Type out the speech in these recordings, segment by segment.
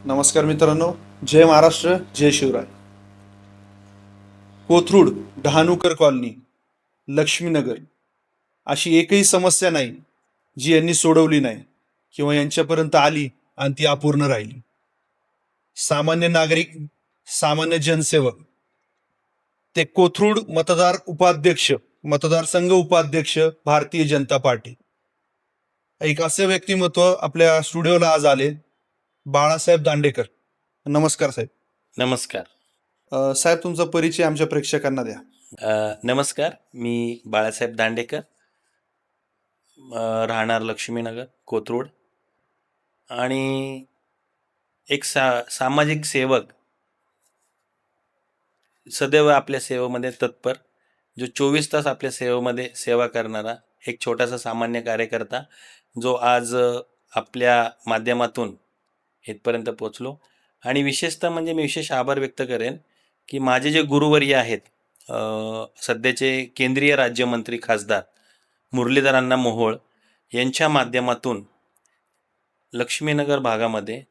नमस्कार मित्रांनो, जय महाराष्ट्र, जय शिवराय. कोथरूड, डहाणूकर कॉलनी, लक्ष्मीनगर अशी एकही समस्या नाही जी यांनी सोडवली नाही किंवा यांच्यापर्यंत आली आणि ती अपूर्ण राहिली. सामान्य नागरिक, सामान्य जनसेवक, ते कोथरूड मतदारसंघ उपाध्यक्ष, भारतीय जनता पार्टी. एक असे व्यक्तिमत्व आपल्या स्टुडिओला आज आले, बाळासाहेब दांडेकर. नमस्कार साहेब. नमस्कार. साहेब, तुमचा परिचय आमच्या प्रेक्षकांना द्या. नमस्कार, मी बाळासाहेब दांडेकर, राहणार लक्ष्मीनगर, कोथरूड, आणि एक सामाजिक सेवक, सदैव आपल्या सेवेमध्ये तत्पर, जो 24 तास आपल्या सेवेमध्ये सेवा करणारा एक छोटासा सामान्य कार्यकर्ता, जो आज आपल्या माध्यमातून इथपर्यंत पोचलो. आणि विशेषतः म्हणजे मी विशेष आभार व्यक्त करेन की माझे जे गुरुवर्य आहेत, सध्याचे केंद्रीय राज्यमंत्री खासदार मुरलीधर अण्णा मोहोळ यांच्या माध्यमातून लक्ष्मीनगर भागामध्ये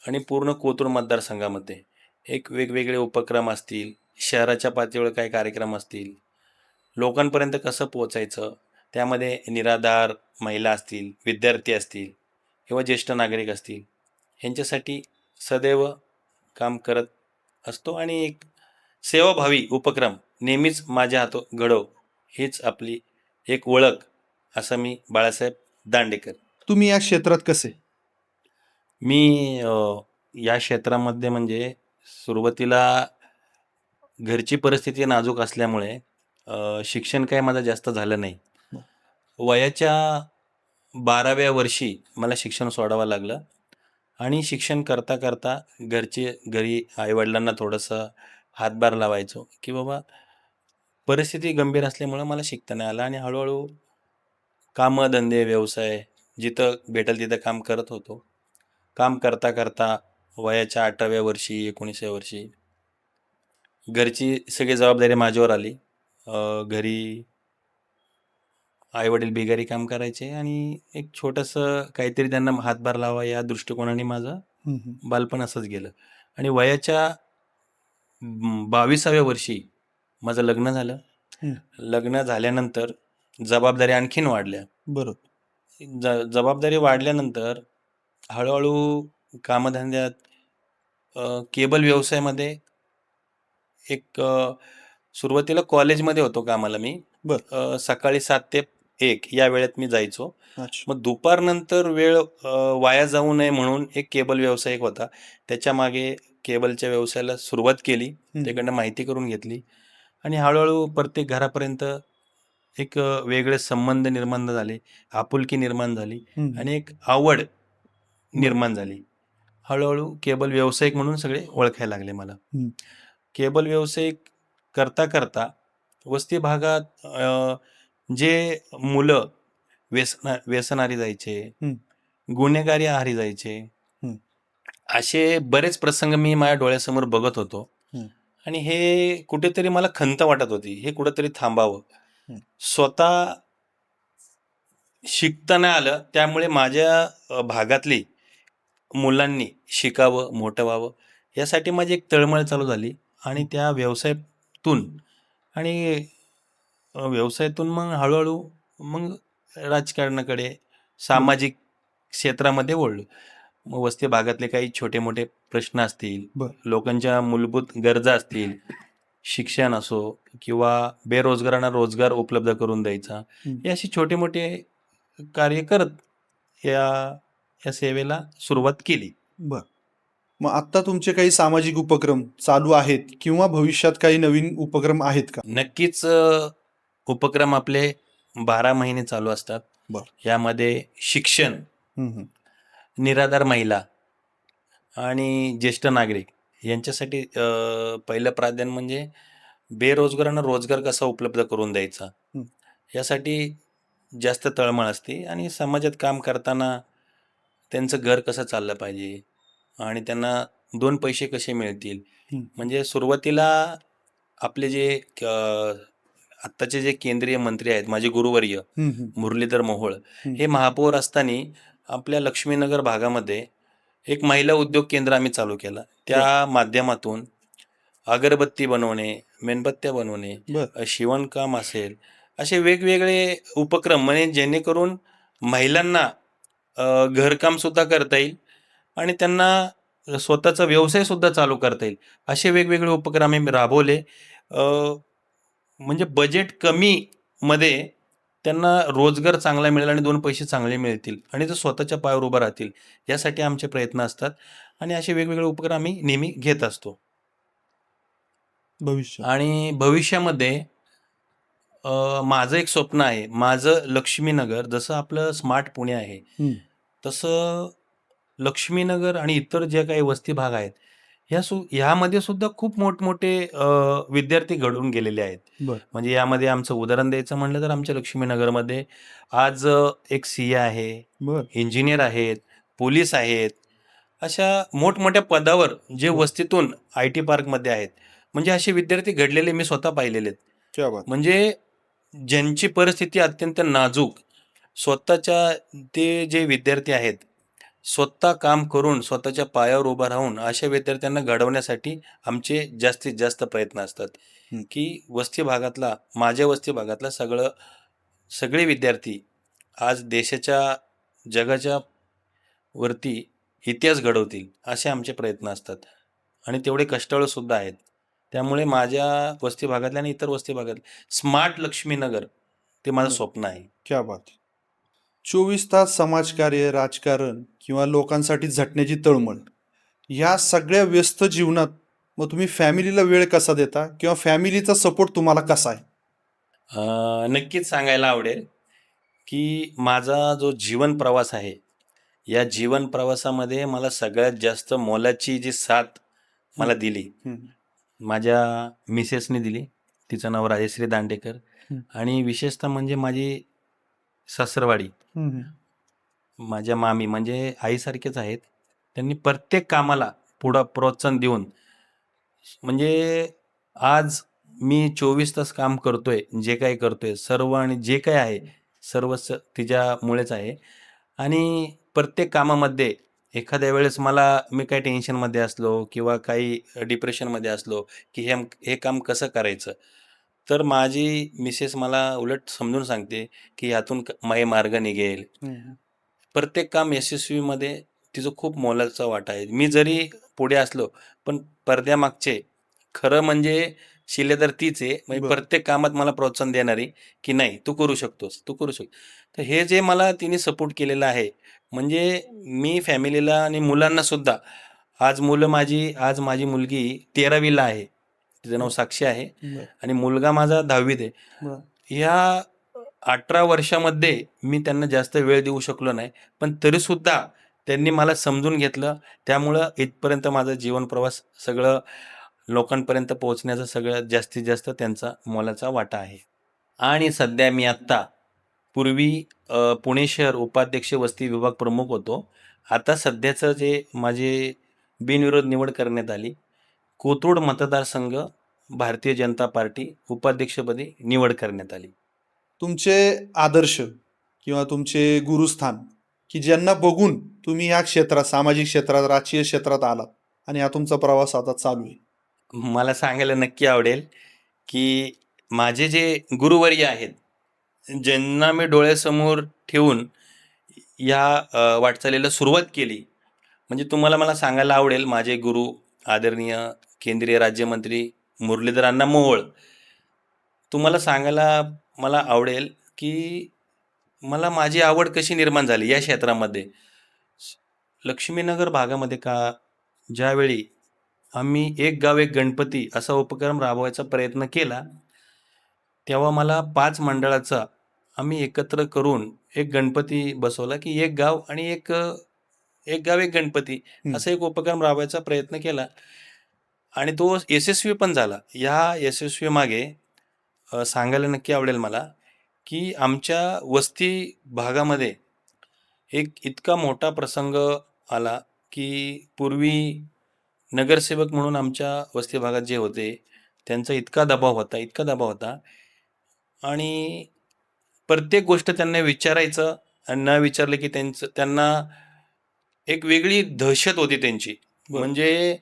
आणि पूर्ण कोथरूड मतदारसंघामध्ये एक वेगवेगळे उपक्रम असतील, शहराच्या पातळीवर काही कार्यक्रम असतील, लोकांपर्यंत कसं पोचायचं, त्यामध्ये निराधार महिला असतील, विद्यार्थी असतील किंवा ज्येष्ठ नागरिक असतील, यांच्यासाठी सदैव काम करत असतो. आणि एक सेवाभावी उपक्रम नेहमीच माझ्या हातून घडव, हीच आपली एक ओळख, असं मी बाळासाहेब दांडेकर. तुम्ही या क्षेत्रात कसे? मी या क्षेत्रामध्ये म्हणजे सुरुवातीला घरची परिस्थिती नाजूक असल्यामुळे शिक्षण काही माझं जास्त झालं नाही. वयाच्या 12व्या वर्षी मला शिक्षण सोडावं लागलं आणि शिक्षण करता करता घरी आईवडिलांना थोडंसं हातभार लावायचो की बाबा परिस्थिती गंभीर असल्यामुळं मला शिकता नाही आलं. आणि हळूहळू कामं, धंदे, व्यवसाय जिथं भेटेल तिथं काम करत होतो. काम करता करता वयाच्या 18व्या वर्षी, 19व्या वर्षी घरची सगळी जबाबदारी माझ्यावर आली. घरी आईवडील बिगारी काम करायचे आणि एक छोटंसं काहीतरी त्यांना हातभार लावा या दृष्टिकोनाने माझं बालपण असंच गेलं. आणि वयाच्या 22व्या वर्षी माझं लग्न झालं. लग्न झाल्यानंतर जबाबदारी आणखीन वाढल्या. बरोबर. जबाबदारी वाढल्यानंतर हळूहळू कामधंद्यात, केबल व्यवसायामध्ये एक सुरुवातीला कॉलेजमध्ये होतो कामाला मी. सकाळी 7 ते 1 या वेळेत मी जायचो. मग दुपारनंतर वेळ वाया जाऊ नये म्हणून एक केबल व्यावसायिक होता, त्याच्या मागे केबलच्या व्यवसायाला सुरुवात केली, त्याकडनं माहिती करून घेतली आणि हळूहळू प्रत्येक घरापर्यंत एक वेगळे संबंध निर्माण झाले, आपुलकी निर्माण झाली आणि एक आवड निर्माण झाली. हळूहळू केबल व्यावसायिक म्हणून सगळे ओळखायला लागले मला. केबल व्यावसायिक करता करता वस्ती भागात जे मुलं व्यसनारी जायचे, गुन्हेगारी आहारी जायचे, असे बरेच प्रसंग मी माझ्या डोळ्यासमोर बघत होतो. आणि हे कुठेतरी मला खंत वाटत होती, हे कुठेतरी थांबावं. स्वतः शिकता नाही आलं, त्यामुळे माझ्या भागातली मुलांनी शिकावं, मोठं व्हावं, यासाठी माझी एक तळमळ चालू झाली. आणि त्या व्यवसायातून मग हळूहळू मग राजकारणाकडे, सामाजिक क्षेत्रामध्ये वळलो. मग वस्ती भागातले काही छोटे मोठे प्रश्न असतील, लोकांच्या मूलभूत गरजा असतील, शिक्षण असो किंवा बेरोजगारांना रोजगार उपलब्ध करून द्यायचा, हे अशी छोटे मोठे कार्य करत या सेवेला सुरुवात केली. मग आता तुमचे काही सामाजिक उपक्रम चालू आहेत किंवा भविष्यात काही नवीन उपक्रम आहेत का? नक्कीच उपक्रम आपले 12 महिने चालू असतात. यामध्ये शिक्षण, निराधार महिला आणि ज्येष्ठ नागरिक यांच्यासाठी पहिलं प्राधान्य म्हणजे बेरोजगारांना रोजगार कसा उपलब्ध करून द्यायचा, यासाठी जास्त तळमळ असते. आणि समाजात काम करताना त्यांचं घर कसं चाललं पाहिजे आणि त्यांना 2 पैसे कसे मिळतील. म्हणजे सुरुवातीला आपले जे आत्ताचे जे केंद्रीय मंत्री आहेत, माझे गुरुवर्य मुरलीधर मोहोळ, हे महापौर असताना आपल्या लक्ष्मीनगर भागामध्ये एक महिला उद्योग केंद्र आम्ही चालू केलं. त्या माध्यमातून अगरबत्ती बनवणे, मेणबत्त्या बनवणे, बर शिवणकाम असेल, असे वेगवेगळे उपक्रम म्हणजे जेणेकरून महिलांना घरकाम सुद्धा करता येईल आणि त्यांना स्वतःचा व्यवसाय सुद्धा चालू करता येईल. असे वेगवेगळे उपक्रम आम्ही राबवले. अ, म्हणजे बजेट कमी मध्ये त्यांना रोजगार चांगला मिळेल आणि 2 पैसे चांगले मिळतील आणि ते स्वतःच्या पायावर उभं राहतील, यासाठी आमचे प्रयत्न असतात आणि असे वेगवेगळे उपक्रम आम्ही नेहमी घेत असतो. भविष्य आणि भविष्यामध्ये माझं एक स्वप्न आहे. माझं लक्ष्मीनगर जसं आपलं स्मार्ट पुणे आहे, हम्म, तसं लक्ष्मीनगर आणि इतर जे काही वस्ती भाग आहेत, ह्यामध्ये सुद्धा खूप मोठमोठे विद्यार्थी घडून गेलेले आहेत. बर म्हणजे यामध्ये आमचं उदाहरण द्यायचं म्हणलं तर आमच्या लक्ष्मीनगरमध्ये आज एक सीए आहे, बर इंजिनियर आहेत, पोलीस आहेत. अशा मोठमोठ्या पदावर जे बर वस्तीतून आय-टी पार्कमध्ये आहेत. म्हणजे असे विद्यार्थी घडलेले मी स्वतः पाहिलेले आहेत. क्या बात. म्हणजे ज्यांची परिस्थिती अत्यंत नाजूक, स्वतःच्या ते जे विद्यार्थी आहेत, स्वतः काम करून स्वतःच्या पायावर उभं राहून अशा विद्यार्थ्यांना घडवण्यासाठी आमचे जास्तीत जास्त प्रयत्न असतात, हम्म, की वस्ती भागातला माझ्या वस्ती भागातला सगळे विद्यार्थी आज देशाच्या, जगाच्या वरती इतिहास घडवतील असे आमचे प्रयत्न असतात आणि तेवढे कष्टाळू सुद्धा आहेत. त्यामुळे माझ्या वस्ती भागातल्या आणि इतर वस्ती भागात स्मार्ट लक्ष्मीनगर ते माझं बर. स्वप्न आहे. क्या बात. 24 तास समाजकार्य, राजकारण किंवा लोकांसाठी झटण्याची तळमळ, या सगळ्या व्यस्त जीवनात मग तुम्ही फॅमिलीला वेळ कसा देता किंवा फॅमिलीचा सपोर्ट तुम्हाला कसा आहे? नक्कीच सांगायला आवडेल, की माझा जो जीवन प्रवास आहे, या जीवन प्रवासामध्ये मला सगळ्यात जास्त मोलाची जी साथ हम्म, मला दिली, हम्म, माझ्या मिसेसने दिली. तिचं नाव राजश्री दांडेकर. हम्म, आणि विशेषतः म्हणजे माझी सासरवाडी, हम्म, माझ्या मामी म्हणजे आईसारखेच आहेत. त्यांनी प्रत्येक कामाला पुढं प्रोत्साहन देऊन म्हणजे आज मी 24 तास काम करतोय, जे काही करतोय सर्व आणि जे काही आहे सर्वच तिच्यामुळेच आहे. आणि प्रत्येक कामामध्ये एखाद्या वेळेस मी काही टेन्शनमध्ये असलो किंवा काही डिप्रेशनमध्ये असलो, की हे काम कसं करायचं? तर माझी मिसेस मला उलट समजून सांगते, की ह्यातून मार्ग निघेल. हम्म, प्रत्येक काम यशस्वीमध्ये तिचं खूप मोलाचा वाटा आहे. मी जरी पुढे असलो, पण पडद्यामागचे खरं म्हणजे शिलेदार तीच आहे. म्हणजे बर प्रत्येक कामात मला प्रोत्साहन देणारी, की "नाही, तू करू शकतोस, तू करू शकतो." तर हे जे मला तिने सपोर्ट केलेलं आहे, म्हणजे मी फॅमिलीला आणि मुलांना सुद्धा आज माझी मुलगी 13वीला आहे. तिचं नाव साक्षी आहे बर आणि मुलगा माझा 10वीत आहे. बर ह्या 18 वर्षामध्ये मी त्यांना जास्त वेळ देऊ शकलो नाही. पण तरीसुद्धा त्यांनी मला समजून घेतलं. त्यामुळं इथपर्यंत माझा जीवन प्रवास सगळं लोकांपर्यंत पोहोचण्याचा सगळ्यात जास्तीत जास्त त्यांचा मोलाचा वाटा आहे. आणि सध्या मी आत्ता पूर्वी पुणे शहर उपाध्यक्ष वस्ती विभाग प्रमुख होतो. आता सध्याचं जे माझे बिनविरोध निवड करण्यात आली. कोथरूड मतदारसंघ भारतीय जनता पार्टी उपाध्यक्षपदी निवड करण्यात आली. तुमचे आदर्श किंवा तुमचे गुरुस्थान, की ज्यांना बघून तुम्ही ह्या क्षेत्रात, सामाजिक क्षेत्रात, राजकीय क्षेत्रात आलात आणि हा तुमचा प्रवास आता चालू आहे? मला सांगायला नक्की आवडेल, की माझे जे गुरुवर्य आहेत, ज्यांना मी डोळ्यासमोर ठेवून या वाटचालीला सुरुवात केली. म्हणजे तुम्हाला मला सांगायला आवडेल, माझे गुरु आदरणीय केंद्रीय राज्यमंत्री मुरलीधर अण्णा मोहोळ. तुम्हाला सांगायला मला आवडेल, की मला माझी आवड कशी निर्माण झाली या क्षेत्रामध्ये. लक्ष्मीनगर भागामध्ये ज्यावेळी आम्ही एक गाव एक गणपती असा उपक्रम राबवायचा प्रयत्न केला, तेव्हा मला 5 मंडळाचा आम्ही एकत्र करून एक गणपती बसवला, की एक गाव आणि एक गाव एक गणपती हम्म, असा एक उपक्रम राबवायचा प्रयत्न केला आणि तो यशस्वी पण झाला. ह्या यशस्वीमागे सांगायला नक्की आवडेल मला, की आमच्या वस्ती भागामध्ये एक इतका मोठा प्रसंग आला, की पूर्वी नगरसेवक म्हणून आमच्या वस्ती भागात जे होते, त्यांचा इतका दबाव होता आणि प्रत्येक गोष्ट त्यांना विचारायचं आणि न विचारलं की त्यांना एक वेगळी दहशत होती त्यांची. बरं. म्हणजे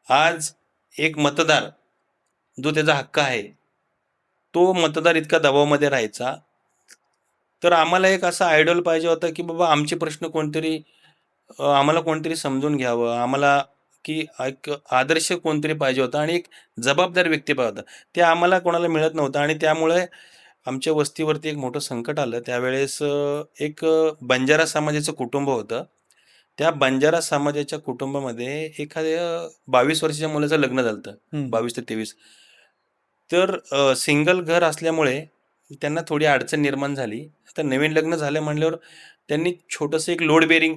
आज एक मतदार जो त्याचा हक्क आहे, तो मतदार इतका दबावामध्ये राहायचा. तर आम्हाला एक असा आयडॉल पाहिजे होता, की बाबा आमचे प्रश्न कोणतरी आम्हाला कोणतरी समजून घ्यावं. आम्हाला की एक आदर्श कोणतरी पाहिजे होता आणि एक जबाबदार व्यक्ती पाहिजे होता. ते आम्हाला कोणाला मिळत नव्हतं आणि त्यामुळे आमच्या वस्तीवरती एक मोठं संकट आलं. त्यावेळेस एक बंजारा समाजाचं कुटुंब होतं. त्या बंजारा समाजाच्या कुटुंबामध्ये एखाद्या 22 वर्षाच्या मुलाचं लग्न झालं होतं. हं. 22 ते 23. तर सिंगल घर असल्यामुळे त्यांना थोडी अडचण निर्माण झाली. आता नवीन लग्न झालं म्हणल्यावर त्यांनी छोटंसं एक लोड बेअरिंग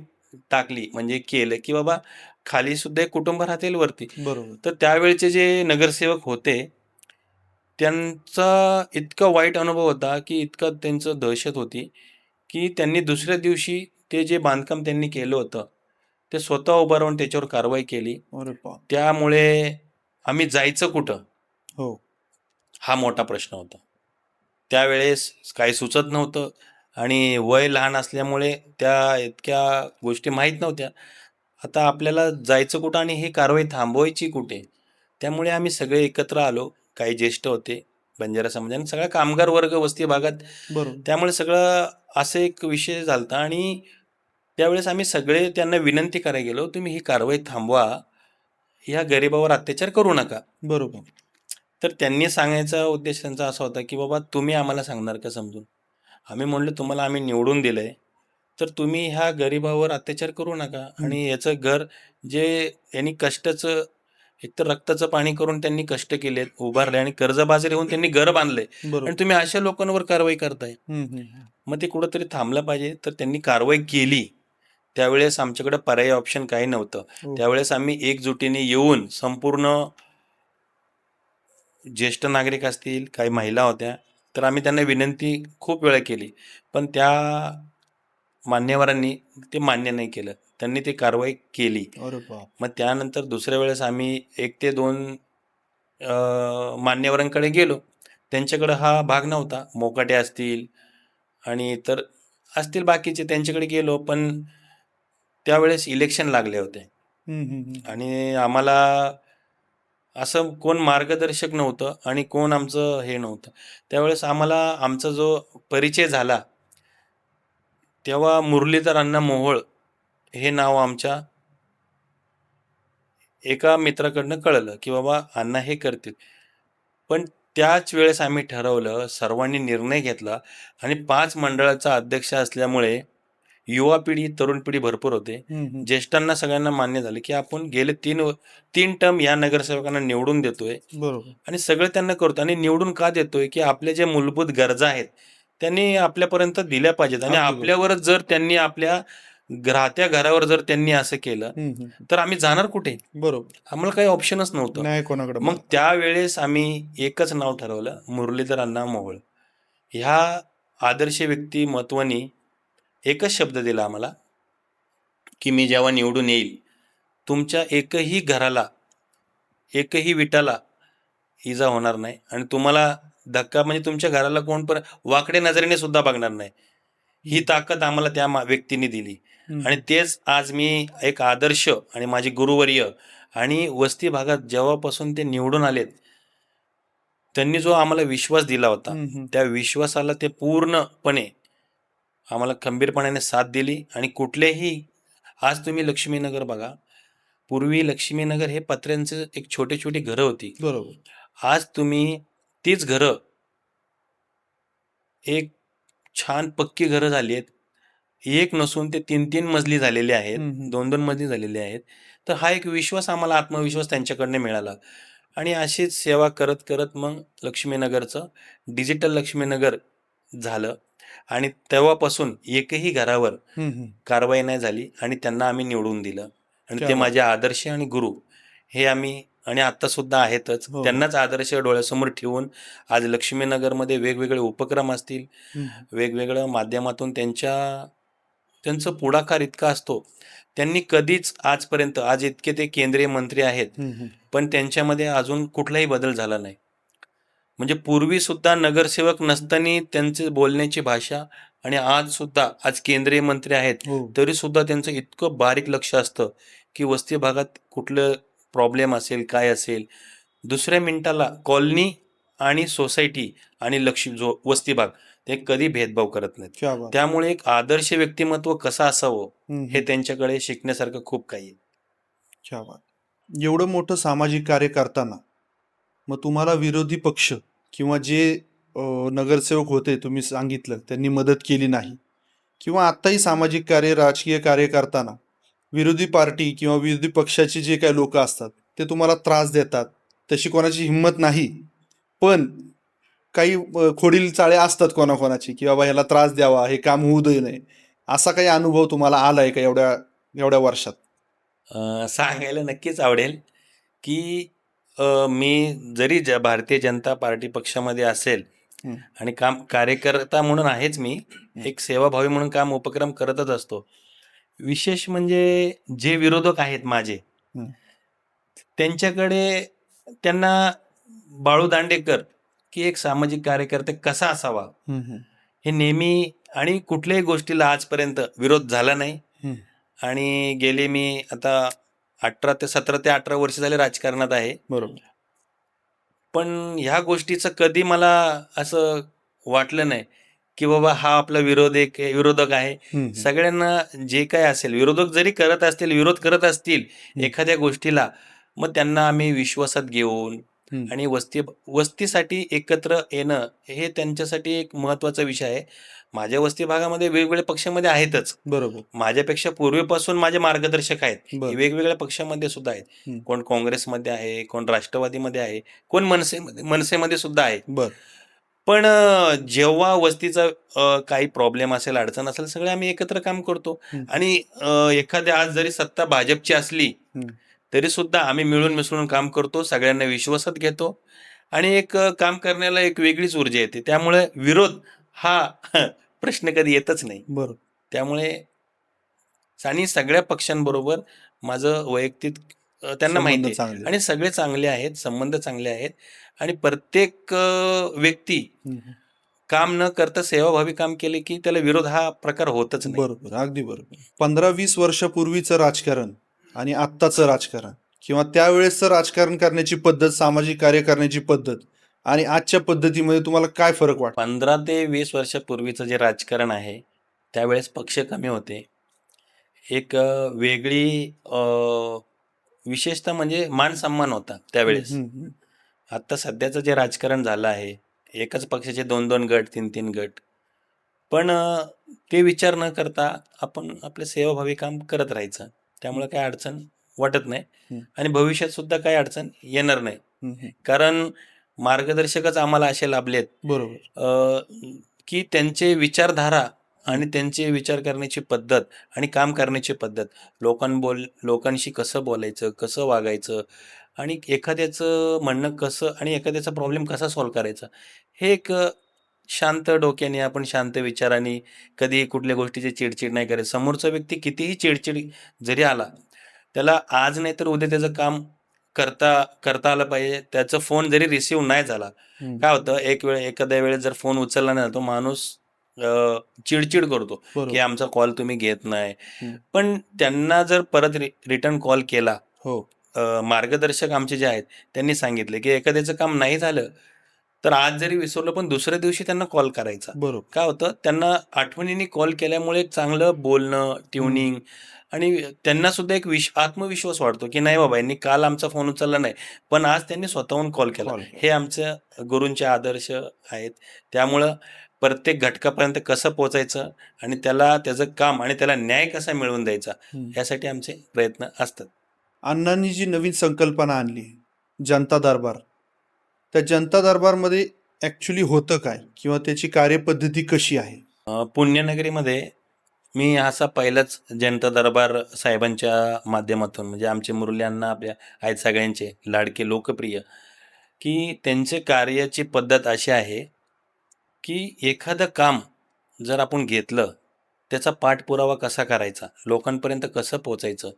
टाकली, म्हणजे केलं, की बाबा खाली सुद्धा एक कुटुंब राहतील वरती. बरोबर. तर त्यावेळचे जे नगरसेवक होते, त्यांचा इतका वाईट अनुभव होता, की इतका त्यांचं दहशत होती, की त्यांनी दुसऱ्या दिवशी ते जे बांधकाम त्यांनी केलं होतं, ते स्वतः उभं राहून त्याच्यावर कारवाई केली. अरे बाप! त्यामुळे आम्ही जायचं कुठं? हो. हा मोठा प्रश्न होता. त्यावेळेस काही सुचत नव्हतं आणि वय लहान असल्यामुळे त्या इतक्या गोष्टी माहीत नव्हत्या. आता आपल्याला जायचं कुठं आणि ही कारवाई थांबवायची कुठे? त्यामुळे आम्ही सगळे एकत्र आलो. काही ज्येष्ठ होते बंजारा समाजाने, सगळा कामगार वर्ग वस्ती भागात. बरोबर. त्यामुळे सगळं असं एक विषय झालता आणि त्यावेळेस आम्ही सगळे त्यांना विनंती करायला गेलो, तुम्ही ही कारवाई थांबवा. ह्या गरिबावर अत्याचार करू नका. बरोबर. तर त्यांनी सांगायचा उद्देश त्यांचा असा होता, की बाबा तुम्ही आम्हाला सांगणार का समजून? आम्ही म्हणलो तुम्हाला आम्ही निवडून दिलंय, तर तुम्ही ह्या गरिबावर अत्याचार करू नका हं. आणि याचं घर जे यांनी कष्टाचं एकतर रक्ताचं पाणी करून त्यांनी कष्ट केलेत, उभारले आणि कर्जबाजारी होऊन त्यांनी घर बांधलंय बरोबर. आणि तुम्ही अशा लोकांवर कारवाई करताय. हं, हं, हं. मग ते कुठंतरी थांबलं पाहिजे. तर त्यांनी कारवाई केली. त्यावेळेस आमच्याकडे पर्यायी ऑप्शन काही नव्हतं. हो. त्यावेळेस आम्ही एकजुटीने येऊन संपूर्ण ज्येष्ठ नागरिक असतील, काही महिला होत्या, तर आम्ही त्यांना विनंती खूप वेळा केली. पण त्या मान्यवरांनी ते मान्य नाही केलं. त्यांनी ती कारवाई केली. अरे बाप! मग त्यानंतर दुसऱ्या वेळेस आम्ही 1 ते 2 मान्यवरांकडे गेलो. त्यांच्याकडं हा भाग नव्हता. मोकाटे असतील आणि इतर असतील बाकीचे, त्यांच्याकडे गेलो. पण त्यावेळेस इलेक्शन लागले होते हं, हं, हं. आणि आम्हाला असं कोण मार्गदर्शक नव्हतं आणि कोण आमचं हे नव्हतं. त्यावेळेस आम्हाला आमचा जो परिचय झाला, तेव्हा मुरलीधर अण्णा मोहोळ हे नाव आमच्या एका मित्राकडनं कळलं, की बाबा अण्णा हे करतील. पण त्याच वेळेस आम्ही ठरवलं, सर्वांनी निर्णय घेतला आणि 5 मंडळाचा अध्यक्ष असल्यामुळे युवा पिढी, तरुण पिढी भरपूर होते. हं, हं. ज्येष्ठांना सगळ्यांना मान्य झालं, की आपण गेले 3 टर्म या नगरसेवकांना निवडून देतोय बरोबर. आणि सगळं त्यांना करतो आणि निवडून का देतोय, की आपल्या ज्या मूलभूत गरजा आहेत, त्यांनी आपल्यापर्यंत दिल्या पाहिजेत आणि अगदी बरोबर. आपल्यावरच जर त्यांनी आपल्या राहत्या घरावर जर त्यांनी असं केलं, हं, हं. तर आम्ही जाणार कुठे? बरोबर. आम्हाला काही ऑप्शनच नव्हतं. न्याय कोणाकडे मग मागणार? त्यावेळेस आम्ही एकच नाव ठरवलं, मुरलीधर अण्णा मोहोळ. ह्या आदर्श व्यक्तिमत्वानी एकच शब्द दिला आम्हाला, की मी जेव्हा निवडून येईल, तुमच्या एकही घराला, एकही विटाला इजा होणार नाही आणि तुम्हाला धक्का म्हणजे तुमच्या घराला कोण पण वाकड्या नजरेने सुद्धा बघणार नाही. ही ताकद आम्हाला त्या व्यक्तीने दिली हं, आणि हं. तेच आज मी एक आदर्श आणि माझे गुरुवर्य आणि वस्ती भागात जेव्हापासून ते निवडून आलेत, त्यांनी जो आम्हाला विश्वास दिला होता, हं, हं. त्या विश्वासाला ते पूर्णपणे आम्हाला खंबीरपणाने साथ दिली आणि कुठलेही आज तुम्ही लक्ष्मीनगर बघा. पूर्वी लक्ष्मीनगर हे पत्र्यांचे एक छोटी-छोटी घरं होती. बरोबर. आज तुम्ही तीच घरं एक छान पक्की घरं झाली आहेत. एक नसून ते 3-3 मजली झालेले आहेत. हं, हं. 2-2 मजली झालेले आहेत. तर हा एक विश्वास आम्हाला आत्मविश्वास त्यांच्याकडनं मिळाला आणि अशीच सेवा करत-करत मग लक्ष्मीनगरचं डिजिटल लक्ष्मीनगर झालं आणि तेव्हापासून एकही घरावर हं, हं. कारवाई नाही झाली आणि त्यांना आम्ही निवडून दिलं आणि क्या ते बात! माझे आदर्श आणि गुरु हे आम्ही आणि आत्तासुद्धा आहेतच. हो, हो. त्यांनाच आदर्श डोळ्यासमोर ठेवून आज लक्ष्मीनगरमध्ये वेगवेगळे उपक्रम असतील, हं. वेगवेगळ्या माध्यमातून त्यांचं पुढाकार इतका असतो. त्यांनी कधीच आजपर्यंत आज इतके ते केंद्रीय मंत्री आहेत, हं, हं. पण त्यांच्यामध्ये अजून कुठलाही बदल झाला नाही. म्हणजे पूर्वीसुद्धा नगरसेवक नसताना त्यांची बोलण्याची भाषा आणि आज केंद्रीय मंत्री आहेत, हो. तरी सुद्धा त्यांचं इतकं बारीक लक्ष असतं की वस्ती भागात कुठलं प्रॉब्लेम असेल, काय असेल, दुसऱ्या मिनिटाला कॉलनी आणि सोसायटी आणि जो वस्ती भाग, ते कधी भेदभाव करत नाहीत. क्या बात. त्यामुळे एक आदर्श व्यक्तिमत्व कसं असावं हम्म, हे त्यांच्याकडे शिकण्यासारखं खूप काही आहे. क्या बात. एवढं मोठं सामाजिक कार्य करताना मग तुम्हाला विरोधी पक्ष किंवा जे नगरसेवक होते तुम्ही सांगितलं त्यांनी मदत केली नाही, किंवा आत्ताही सामाजिक कार्य राजकीय कार्य करताना विरोधी पार्टी किंवा विरोधी पक्षाचे जे काही लोक असतात ते तुम्हाला त्रास देतात, तशी कोणाची हिंमत नाही, पण काही खोडील चाळे असतात कोणाकोणाची की बाबा ह्याला त्रास द्यावा, हे काम होऊ दे नये, असा काही अनुभव तुम्हाला आलाय का एवढ्या एवढ्या वर्षात? सांगायला नक्कीच आवडेल की मी जरी भारतीय जनता पार्टी पक्षामध्ये असेल हं, आणि कार्यकर्ता म्हणून आहेच मी, हं, एक सेवाभावी म्हणून उपक्रम करतच असतो. विशेष म्हणजे जे विरोधक आहेत माझे, हं, त्यांच्याकडे त्यांना बाळू दांडेकर की एक सामाजिक कार्यकर्ते कसा असावा हं, हं, हे नेहमी, आणि कुठल्याही गोष्टीला आजपर्यंत विरोध झाला नाही. हं. आणि गेले मी आता 17 ते 18 वर्ष झाले राजकारणात आहे. बरोबर. पण ह्या गोष्टीचं कधी मला असं वाटलं नाही की बाबा हा आपला विरोधक आहे. हं, हं, सगळ्यांना जे काय असेल, विरोधक जरी विरोध करत असतील हं, एखाद्या गोष्टीला, मग त्यांना आम्ही विश्वासात घेऊन हं. आणि वस्तीसाठी एकत्र येणं हे त्यांच्यासाठी एक महत्त्वाचा विषय आहे. माझ्या वस्ती भागामध्ये वेगवेगळ्या पक्षामध्ये आहेतच. बरोबर. माझ्यापेक्षा पूर्वीपासून माझे मार्गदर्शक आहेत, हे बर. वेगवेगळ्या पक्षामध्ये सुद्धा आहेत. हं. कोण काँग्रेसमध्ये आहे, कोण राष्ट्रवादीमध्ये आहे, कोण मनसेमध्ये सुद्धा आहे. बर. पण जेव्हा वस्तीचा काही प्रॉब्लेम असेल, अडचण असेल, सगळे आम्ही एकत्र काम करतो. हं, आणि एखाद्या आज जरी सत्ता भाजपची असली हं. तरी सुद्धा आम्ही मिळून मिसळून काम करतो, सगळ्यांना विश्वासात घेतो आणि एक काम करण्याला एक वेगळीच ऊर्जा येते. त्यामुळे विरोध हा प्रश्न कधी येतच नाही. बरोबर. त्यामुळे आणि सगळ्या पक्षांबरोबर माझं वैयक्तिक त्यांना संबंध माहिती आहे चांगले. आणि सगळे चांगले आहेत, संबंध चांगले आहेत. आणि प्रत्येक व्यक्ती हं, हं. काम न करता सेवाभावी काम केले की त्याला विरोध हा प्रकार होतच नाही. बरोबर, अगदी बरोबर. 15-20 वर्षापूर्वीचं राजकारण आणि आत्ताचं राजकारण किंवा त्यावेळेसचं राजकारण करण्याची पद्धत, सामाजिक कार्य करण्याची पद्धत आणि आजच्या पद्धतीमध्ये तुम्हाला काय फरक वाटतो? 15 ते 20 वर्षापूर्वीचं जे राजकारण आहे, त्यावेळेस पक्ष कमी होते. एक वेगळी विशेषतः म्हणजे मान-सन्मान होता हं, त्यावेळेस. हं, हं. आत्ता सध्याचं जे राजकारण झालं आहे, एकाच पक्षाचे 2-2 गट, 3-3 गट. पण ते विचार न करता आपण आपलं सेवाभावी काम करत राहायचं. त्यामुळे काही अडचण वाटत नाही हं, आणि भविष्यात सुद्धा काही अडचण येणार नाही. हं, हं. कारण मार्गदर्शकच आम्हाला असे लाभलेत बरोबर. की त्यांचे विचारधारा आणि त्यांचे विचार करण्याची पद्धत आणि काम करण्याची पद्धत, लोकांशी कसं बोलायचं, कसं वागायचं आणि एखाद्याचं म्हणणं कसं आणि एखाद्याचा प्रॉब्लेम कसा सॉल्व्ह करायचा, हे एक शांत डोक्याने, आपण शांत विचाराने, कधी कुठल्या गोष्टीची चिडचिड नाही करायची. समोरचा व्यक्ती कितीही चिडचिड जरी आला, त्याला आज नाही तर उद्या त्याचं काम करता करता आलं पाहिजे. त्याचा फोन जरी रिसीव्ह नाही झाला, हं. काय होतं, एखाद्या वेळेस जर फोन उचलला नाही, तो माणूस अ, चिडचिड करतो की बरोबर. आमचा कॉल तुम्ही घेत नाही. हं. पण त्यांना जर परत रिटर्न कॉल केला, हो. मार्गदर्शक आमचे जे आहेत त्यांनी सांगितले की एखाद्याचं काम नाही झालं तर आज जरी विसरलं पण दुसऱ्या दिवशी त्यांना कॉल करायचा. बरोबर. काय होतं, त्यांना आठवणीने कॉल केल्यामुळे एक चांगलं बोलणं, हं. ट्युनिंग आणि त्यांना सुद्धा एक आत्मविश्वास वाढतो की नाही बाबा, यांनी काल आमचा फोन उचलला नाही, पण आज त्यांनी स्वतःहून कॉल केला. कॉल. हे आमच्या गुरूंचे आदर्श आहेत. त्यामुळं प्रत्येक घटकापर्यंत कसं पोचायचं आणि त्याला त्याचं काम आणि त्याला न्याय कसा मिळवून द्यायचा, हं. यासाठी आमचे प्रयत्न असतात. अण्णांनी जी नवीन संकल्पना आणली, जनता दरबार, त्या जनता दरबारमध्ये ॲक्च्युली होतं काय किंवा त्याची कार्यपद्धती कशी आहे? पुण्यनगरीमध्ये मी असा पहिलाच जनता दरबार साहेबांच्या माध्यमातून, म्हणजे आमचे मुरली अण्णा आपल्या आहेत सगळ्यांचे लाडके, लोकप्रिय, की त्यांचे कार्याची पद्धत अशी आहे की एखादं काम जर आपण घेतलं, त्याचा पाठपुरावा कसा करायचा, लोकांपर्यंत कसं पोचायचं.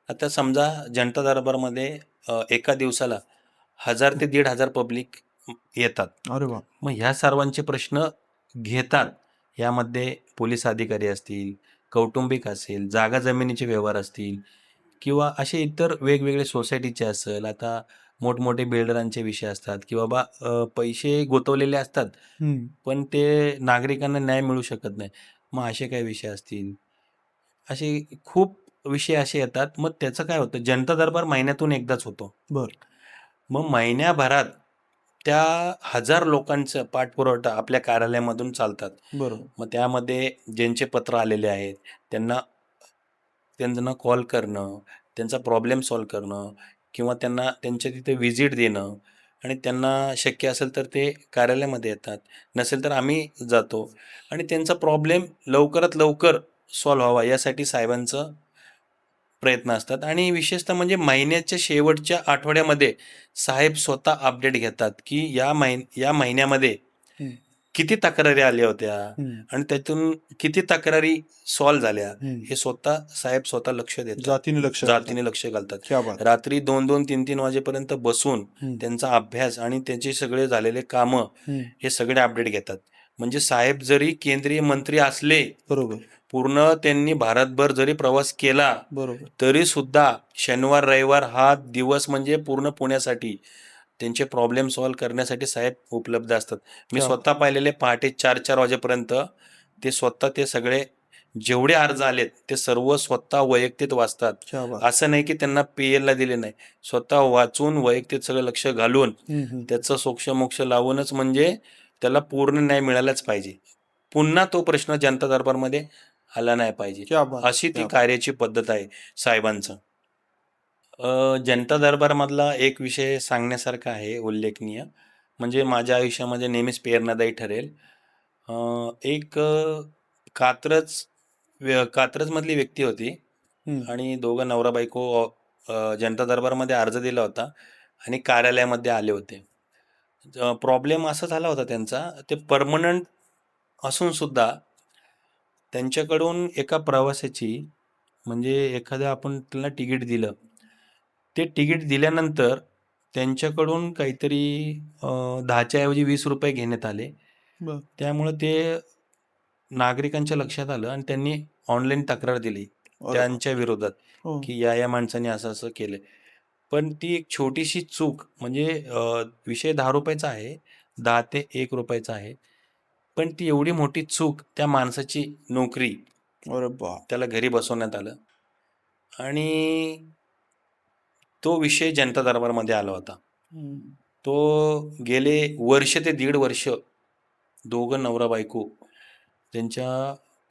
आता समजा जनता दरबारमध्ये एका दिवसाला 1000 ते 1500 पब्लिक येतात. अरे वा. मग ह्या सर्वांचे प्रश्न घेतात. यामध्ये पोलीस अधिकारी असतील, कौटुंबिक असेल, जागा जमिनीचे व्यवहार असतील किंवा असे इतर वेगवेगळे सोसायटीचे असेल. आता मोठमोठे बिल्डरांचे विषय असतात की बाबा पैसे गुंतवलेले असतात, हम्म. पण ते नागरिकांना न्याय मिळू शकत नाही. मग असे काही विषय असतील. असे खूप विषय असे येतात. मग त्याचं काय होतं, जनता दरबार महिन्यातून एकदाच होतो. बर. मग महिन्याभरात त्या 1000 लोकांचा पाठपुरवठा आपल्या कार्यालयामधून चालतात. बरोबर. मग त्यामध्ये ज्यांचे पत्र आलेले आहेत त्यांना त्यांना कॉल करणं, त्यांचा प्रॉब्लेम सॉल्व्ह करणं किंवा त्यांना त्यांच्या तिथे व्हिजिट देणं आणि त्यांना शक्य असेल तर ते कार्यालयामध्ये येतात. नसेल तर आम्ही जातो आणि त्यांचा प्रॉब्लेम लवकरात लवकर सॉल्व्ह व्हावा यासाठी साहेबांचं प्रयत्न असतात. आणि विशेषतः म्हणजे महिन्याच्या शेवटच्या आठवड्यामध्ये साहेब स्वतः अपडेट घेतात की या महिन्यामध्ये हम्म. किती तक्रारी आल्या होत्या हम्म. आणि त्यातून किती तक्रारी सॉल्व्ह झाल्या. हम्म. हे साहेब स्वतः लक्ष देतात, जातीने लक्ष घालतात. जातीने लक्ष घालतात. क्या बात. रात्री 2-2, 3-3 वाजेपर्यंत बसून हम्म. त्यांचा अभ्यास आणि त्यांचे सगळे झालेले कामं हम्म. हे सगळे अपडेट घेतात. म्हणजे साहेब जरी केंद्रीय मंत्री असले, बरोबर. पूर्ण त्यांनी भारतभर जरी प्रवास केला बरोबर. तरी सुद्धा शनिवार रविवार हा दिवस म्हणजे पूर्ण पुण्यासाठी त्यांचे प्रॉब्लेम सॉल्व्ह करण्यासाठी साहेब उपलब्ध असतात. मी क्या स्वतः पाहिलेले पहाटे 4-4 वाजेपर्यंत ते स्वतः ते सगळे जेवढे अर्ज आलेत ते सर्व स्वतः वैयक्तिक वाचतात. क्या बात. असं नाही की त्यांना PL ला दिले नाही, स्वतः वाचून वैयक्तिक सगळं लक्ष घालून हम्म. त्याचं सोक्षमोक्ष लावूनच म्हणजे त्याला पूर्ण न्याय मिळालाच पाहिजे. पुन्हा तो प्रश्न जनता दरबारमध्ये आला नाही पाहिजे. क्या बात. अशी ती क्या बात. कार्याची पद्धत आहे साहेबांचं. जनता दरबारमधला एक विषय सांगण्यासारखा आहे उल्लेखनीय, म्हणजे माझ्या आयुष्यामध्ये नेहमीच प्रेरणादायी ठरेल. एक कात्रजमधली व्यक्ती होती हम्म. आणि दोघं नवरा बायको जनता दरबारमध्ये अर्ज दिला होता आणि कार्यालयामध्ये आले होते. प्रॉब्लेम असा झाला होता त्यांचा, ते परमनंट असून सुद्धा त्यांच्याकडून एका प्रवासाची म्हणजे एखादं आपण त्यांना तिकीट दिलं, ते तिकीट दिल्यानंतर त्यांच्याकडून काहीतरी 10च्या ऐवजी ₹20 घेण्यात आले. बर. त्यामुळे ते नागरिकांच्या लक्षात आलं आणि त्यांनी ऑनलाईन तक्रार दिली अरे. त्यांच्या विरोधात हो. की या माणसाने असं असं केलं. पण ती एक छोटीशी चूक म्हणजे विषय ₹10 आहे, 10 ते ₹1 आहे. पण ती एवढी मोठी चूक, त्या माणसाची नोकरी, अरे बाप. त्याला घरी बसवण्यात आलं आणि तो विषय जनता दरबारमध्ये आला होता. हम्म. तो गेले वर्ष ते 1.5 वर्ष दोघं नवरा बायको त्यांच्या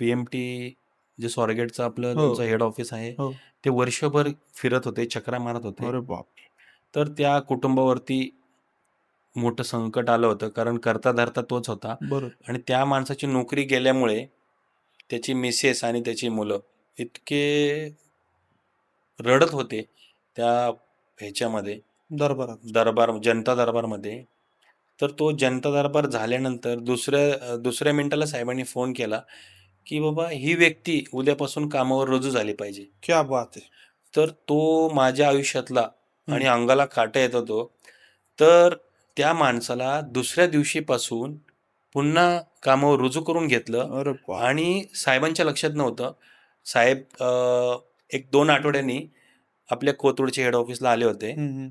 PMT जे स्वारगेटचं आपलं हो. त्यांचं हेड ऑफिस आहे हो. ते वर्षभर फिरत होते, चक्रा मारत होते. अरे बाप. तर त्या कुटुंबावरती मोठं संकट आलं होतं, कारण करता धरता तोच होता बरोबर. आणि त्या माणसाची नोकरी गेल्यामुळे त्याची मिसेस आणि त्याची मुलं इतके रडत होते त्या ह्याच्यामध्ये दरबारात. जनता दरबारमध्ये. तर तो जनता दरबार झाल्यानंतर दुसऱ्या मिनिटाला साहेबांनी फोन केला की बाबा ही व्यक्ती उद्यापासून कामावर रुजू झाली पाहिजे. क्या बात आहे. तर तो माझ्या आयुष्यातला आणि हम्म. अंगाला काटा येत होतो. तर त्या माणसाला दुसऱ्या दिवशीपासून पुन्हा कामावर रुजू करून घेतलं अरे बाप. आणि साहेबांच्या लक्षात नव्हतं. साहेब 1-2 आठवड्यांनी आपल्या कोथरूडच्या हेड ऑफिसला आले होते. हम्म.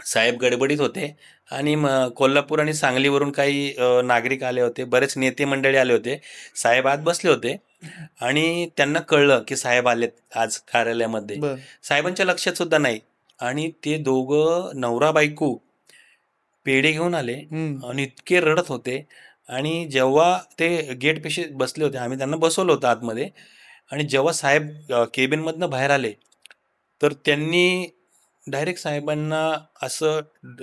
साहेब गडबडीत होते आणि कोल्हापूर आणि सांगलीवरून काही नागरिक आले होते, बरेच नेते मंडळी आले होते. साहेब आत बसले होते आणि त्यांना कळलं की साहेब आलेत आज कार्यालयामध्ये. बर. साहेबांच्या लक्षात सुद्धा नाही आणि ते दोघं नवरा बायको पेढे घेऊन आले हम्म. आणि इतके रडत होते. आणि जेव्हा ते गेटपाशी बसले होते, आम्ही त्यांना बसवलं होतं आतमध्ये, आणि जेव्हा साहेब केबिनमधनं बाहेर आले तर त्यांनी डायरेक्ट साहेबांना असं,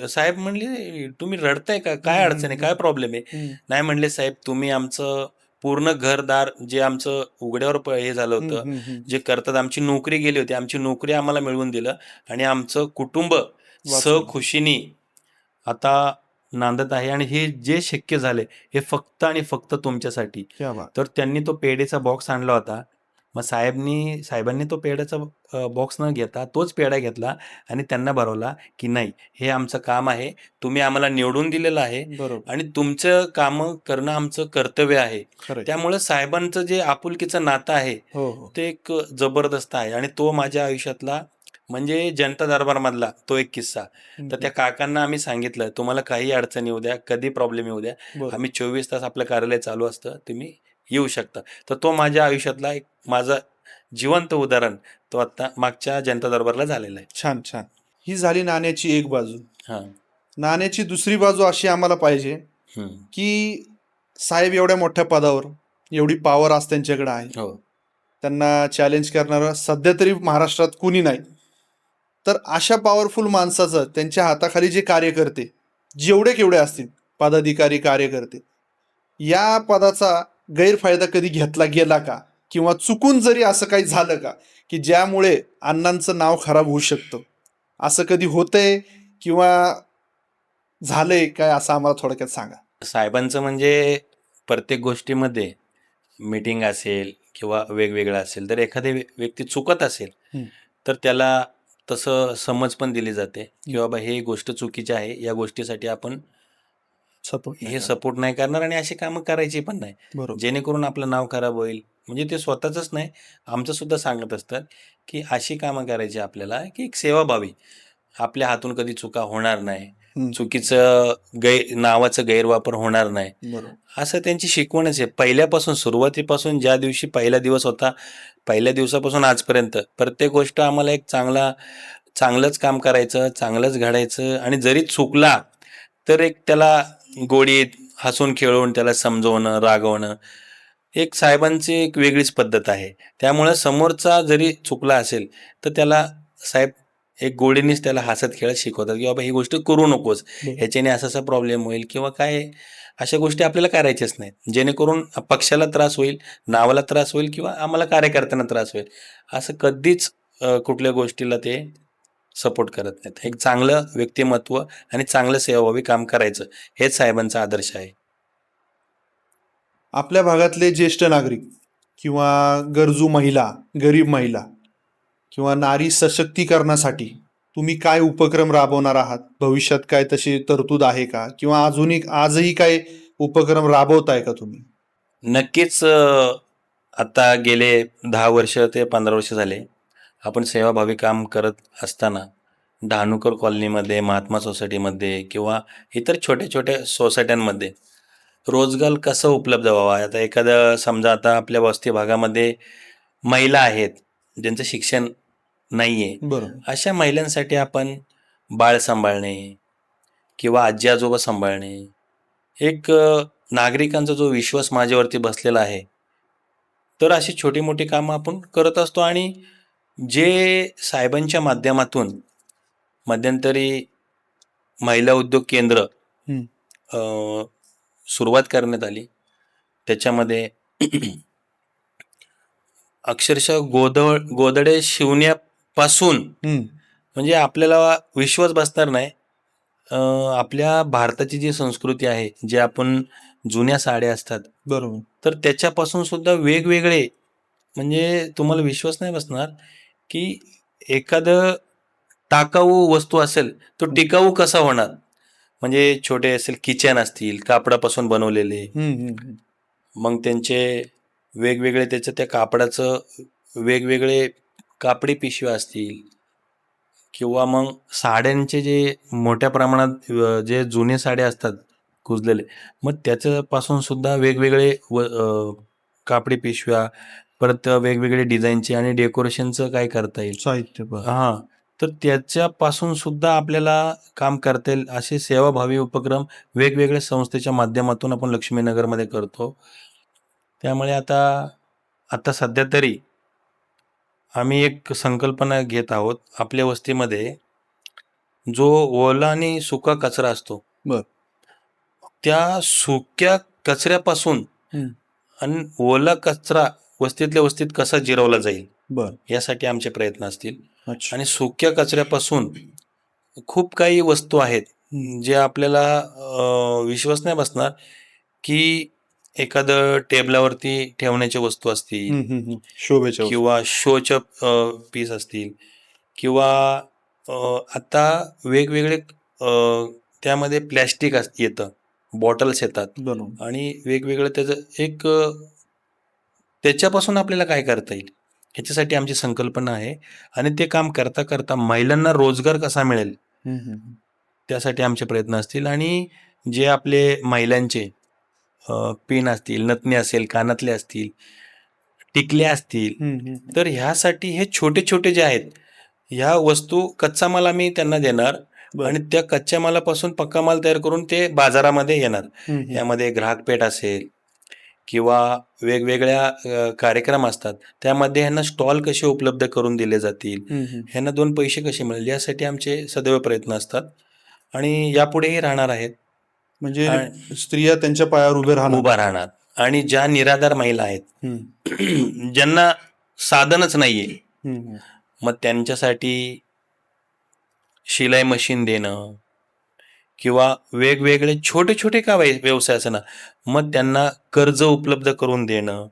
साहेब म्हणले तुम्ही रडताय का, काय अडचण आहे, काय प्रॉब्लेम आहे. हम्म. नाही म्हणले साहेब, तुम्ही आमचं पूर्ण घरदार जे आमचं उघड्यावर हे झालं होतं, हम्म. जे करतात, आमची नोकरी गेली होती, आमची नोकरी आम्हाला मिळवून दिलं आणि आमचं कुटुंब वाचवलं. सखुशीने आता नांदत आहे आणि हे जे शक्य झाले हे फक्त आणि फक्त तुमच्यासाठी. क्या बात. तर त्यांनी तो पेढेचा बॉक्स आणला होता मग साहेबांनी तो पेढ्याचा बॉक्स न घेता तोच पेढा घेतला आणि त्यांना भरवला, की नाही हे आमचं काम आहे, तुम्ही आम्हाला निवडून दिलेलं आहे बरोबर. आणि तुमचं कामं करणं आमचं कर्तव्य आहे. खरंय. त्यामुळं साहेबांचं जे आपुलकीचं नातं आहे हो, हो. ते एक जबरदस्त आहे आणि तो माझ्या आयुष्यातला म्हणजे जनता दरबारमधला तो एक किस्सा. तर त्या काकांना आम्ही सांगितलं, तुम्हाला काही अडचण येऊ द्या, कधी प्रॉब्लेम येऊ द्या, बरोबर. आम्ही 24 तास आपलं कार्यालय चालू असतं, तुम्ही येऊ शकता. तर तो माझ्या आयुष्यातला एक माझं जिवंत उदाहरण तो आता मागच्या जनता दरबारला झालेला आहे. छान, छान. ही झाली नाण्याची एक बाजू. हां. नाण्याची दुसरी बाजू अशी आम्हाला पाहिजे, हं. की साहेब एवढ्या मोठ्या पदावर, एवढी पॉवर आज त्यांच्याकडे आहे. हो. त्यांना चॅलेंज करणारं सध्या तरी महाराष्ट्रात कुणी नाही. तर अशा पॉवरफुल माणसाचं त्यांच्या हाताखाली जे कार्यकर्ते, जेवढे केवढे असतील, पदाधिकारी, कार्यकर्ते, या पदाचा गैरफायदा कधी घेतला गेला का? किंवा चुकून जरी असं काही झालं का, की ज्यामुळे अण्णांचं नाव खराब होऊ शकतं? असं कधी होतंय किंवा झालंय काय, असं आम्हाला थोडक्यात सांगा. साहेबांचं म्हणजे प्रत्येक गोष्टीमध्ये मीटिंग असेल किंवा वेगवेगळं असेल, तर एखादी व्यक्ती चुकत असेल, हं. तर त्याला तसं समज पण दिली जाते, की बाबा हे गोष्ट चुकीची आहे, या गोष्टीसाठी आपण सपोर्ट हे सपोर्ट नाही करणार आणि अशी कामं करायची पण नाही. बरोबर. जेणेकरून आपलं नाव खराब होईल. म्हणजे ते स्वतःचंच नाही, आमचं सुद्धा सांगत असतात, की अशी कामं करायची आपल्याला, की एक सेवाभावी. आपल्या हातून कधी चुका होणार नाही. हं. चुकीचं नावाचं गैरवापर होणार नाही. बरोबर. असं त्यांची शिकवणच आहे. पहिल्यापासून सुरुवातीपासून ज्या दिवशी पहिला दिवस होता, पहिल्या दिवसापासून आजपर्यंत प्रत्येक गोष्ट आम्हाला एक चांगलंच काम करायचं, चांगलंच घडायचं आणि जरी चुकला, तर एक त्याला गोडीत हसून खेळून त्याला समजवणं, रागवणं, एक साहेबांची एक वेगळीच पद्धत आहे. त्यामुळं समोरचा जरी चुकला असेल, तर त्याला साहेब एक गोडीनेच त्याला हसत खेळत शिकवतात, की बाबा ही गोष्ट करू नकोस. ह्याच्याने असा प्रॉब्लेम होईल किंवा काय अशा गोष्टी आपल्याला करायच्याच नाहीत. जेणेकरून पक्षाला त्रास होईल, नावाला त्रास होईल किंवा आम्हाला कार्यकर्त्यांना त्रास होईल. असं कधीच कुठल्या गोष्टीला ते सपोर्ट करत नाहीत. एक चांगलं व्यक्तिमत्व आणि चांगलं सेवाभावी काम करायचं हेच साहेबांचा आदर्श आहे. आपल्या भागातले ज्येष्ठ नागरिक किंवा गरजू महिला, गरीब महिला किंवा नारी सशक्तीकरणासाठी तुम्ही काय उपक्रम राबवणार आहात? भविष्यात काय तशी तरतूद आहे का? किंवा आजही काय उपक्रम राबवताय का तुम्ही? नक्कीच आता गेले 10 वर्ष ते 15 वर्ष झाले आपण सेवाभावी काम करत असताना डहाणूकर कॉलनीमध्ये, महात्मा सोसायटीमध्ये किंवा इतर छोट्या छोट्या सोसायट्यांमध्ये रोजगार कसं उपलब्ध व्हावा. आता एखादं समजा आता आपल्या वस्ती भागामध्ये महिला आहेत ज्यांचं शिक्षण नाही आहे, बरोबर. अशा महिलांसाठी आपण बाळ सांभाळणे किंवा आजी आजोबा सांभाळणे, एक नागरिकांचा जो विश्वास माझ्यावरती बसलेला आहे, तर अशी छोटी मोठी कामं आपण करत असतो. आणि जे साहेबांच्या माध्यमातून मध्यंतरी महिला उद्योग केंद्र हं. सुरुवात करण्यात आली, त्याच्यामध्ये अक्षरशः गोदडे शिवण्यापासून हं. म्हणजे आपल्याला विश्वास बसणार नाही. आपल्या भारताची जी संस्कृती आहे, जे आपण जुन्या साड्या असतात, बरोबर. तर त्याच्यापासून सुद्धा वेगवेगळे म्हणजे तुम्हाला विश्वास नाही बसणार, की एखादं टाकाऊ वस्तू असेल, तो टिकाऊ कसा होणार? म्हणजे छोटे असेल किचन असतील, कापडापासून बनवलेले, हं, हं, हं. मग त्यांचे वेगवेगळे त्याचं त्या कापडाचं वेगवेगळे कापडी पिशव्या असतील किंवा मग साड्यांचे जे मोठ्या प्रमाणात जे जुने साड्या असतात कुजलेले, मग त्याच्यापासून सुद्धा वेगवेगळे कापडी पिशव्या, परत वेगवेगळे डिझाईनचे आणि डेकोरेशनचं काय करता येईल साहित्य बरं. हां, तर त्याच्यापासून सुद्धा आपल्याला काम करता येईल असे सेवाभावी उपक्रम वेगवेगळ्या संस्थेच्या माध्यमातून आपण लक्ष्मीनगरमध्ये करतो. त्यामुळे आता सध्या तरी आम्ही एक संकल्पना घेत आहोत. आपल्या वस्तीमध्ये जो ओला आणि सुका कचरा असतो, बरं. त्या सुक्या कचऱ्यापासून हं. आणि ओला कचरा वस्तीतल्या वस्तीत कसा जिरवला जाईल, बरं. यासाठी आमचे प्रयत्न असतील. अच्छा. आणि सुक्या कचऱ्यापासून खूप काही वस्तू आहेत, हं. जे आपल्याला विश्वास नाही बसणार, की एखादं टेबलावरती ठेवण्याच्या वस्तू असतील शोभेच्या वस्तू. किंवा शोच्या पीस असतील किंवा आता वेगवेगळे त्यामध्ये प्लॅस्टिक येतं, बॉटल्स येतात बरोबर. आणि वेगवेगळं त्याचं एक त्याच्यापासून आपल्याला काय करता येईल ह्याच्यासाठी आमची संकल्पना आहे. आणि ते काम करता करता महिलांना रोजगार कसा मिळेल त्यासाठी आमचे प्रयत्न असतील. आणि जे आपले महिलांचे पिन असतील, नथनी असेल, कानातले असतील, टिकल्या असतील, तर ह्यासाठी हे छोटे छोटे जे आहेत ह्या वस्तू कच्चा माल आम्ही त्यांना देणार आणि त्या कच्च्या मालापासून पक्का माल तयार करून ते बाजारामध्ये येणार. यामध्ये ग्राहकपेठ असेल किंवा वेगवेगळ्या कार्यक्रम असतात त्यामध्ये ह्यांना स्टॉल कसे उपलब्ध करून दिले जातील, ह्यांना 2 पैसे कसे मिळेल यासाठी आमचे सदैव प्रयत्न असतात आणि यापुढेही राहणार आहेत. म्हणजे स्त्रिया त्यांच्या पायावर उभा राहणार. आणि ज्या निराधार महिला आहेत ज्यांना साधनच नाहीये, मग त्यांच्यासाठी शिलाई मशीन देणं किंवा वेगवेगळे छोटे छोटे का व्यवसाय असं ना, मग त्यांना कर्ज उपलब्ध करून देणं,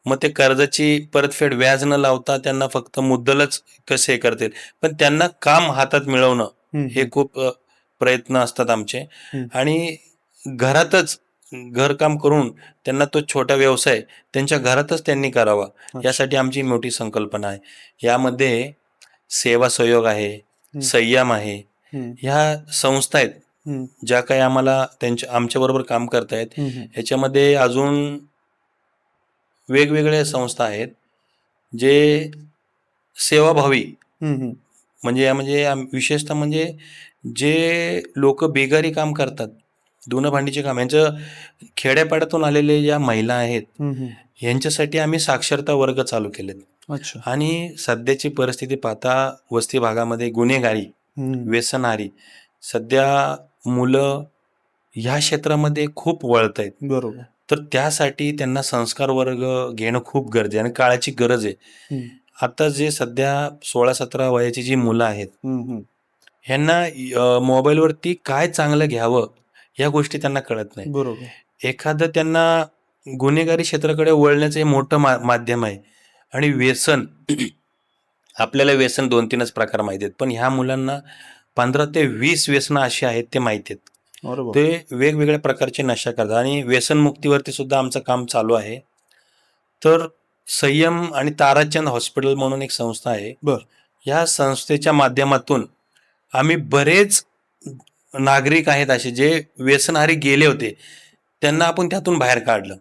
मग ते कर्जाची परतफेड व्याज न लावता त्यांना फक्त मुद्दलच कसे करतील, पण त्यांना काम हातात मिळवणं हे खूप प्रयत्न असतात आमचे. आणि घरातच घरकाम करून त्यांना तो छोटा व्यवसाय त्यांच्या घरातच त्यांनी करावा यासाठी आमची मोठी संकल्पना आहे. यामध्ये सेवा सहयोग आहे, संयम आहे, ह्या संस्था आहेत ज्या काही आम्हाला आमच्याबरोबर काम करतायत. ह्याच्यामध्ये अजून वेगवेगळ्या संस्था आहेत जे सेवाभावी म्हणजे यामध्ये विशेषतः म्हणजे जे लोक बेगारी काम करतात, धुणं भांडीचे काम, यांचं खेड्यापाड्यातून आलेले ज्या महिला आहेत यांच्यासाठी आम्ही साक्षरता वर्ग चालू केलेत. आणि सध्याची परिस्थिती पाहता वस्ती भागामध्ये गुन्हेगारी, व्यसनहारी, सध्या मुलं ह्या क्षेत्रामध्ये खूप वळत आहेत. बरोबर. तर त्यासाठी त्यांना संस्कार वर्ग घेणं खूप गरजेचं आणि काळाची गरज आहे. आता जे सध्या 16-17 वयाची जी मुलं आहेत ह्यांना मोबाईलवरती काय चांगलं घ्यावं या गोष्टी त्यांना कळत नाही. बरोबर. एखादं त्यांना गुन्हेगारी क्षेत्राकडे वळण्याचं हे मोठं माध्यम आहे. आणि व्यसन आपल्याला व्यसन 2-3च प्रकार माहिती आहेत, पण ह्या मुलांना 15 ते 20 व्यसनं अशी आहेत ते माहिती आहेत. ते वेगवेगळ्या प्रकारचे नशा करतात आणि व्यसनमुक्तीवरती सुद्धा आमचं काम चालू आहे. तर संयम आणि ताराचंद हॉस्पिटल म्हणून एक संस्था आहे. ह्या संस्थेच्या माध्यमातून आम्ही बरेच नागरिक आहेत असे जे व्यसनहारी गेले होते, त्यांना आपण त्यातून बाहेर काढलं.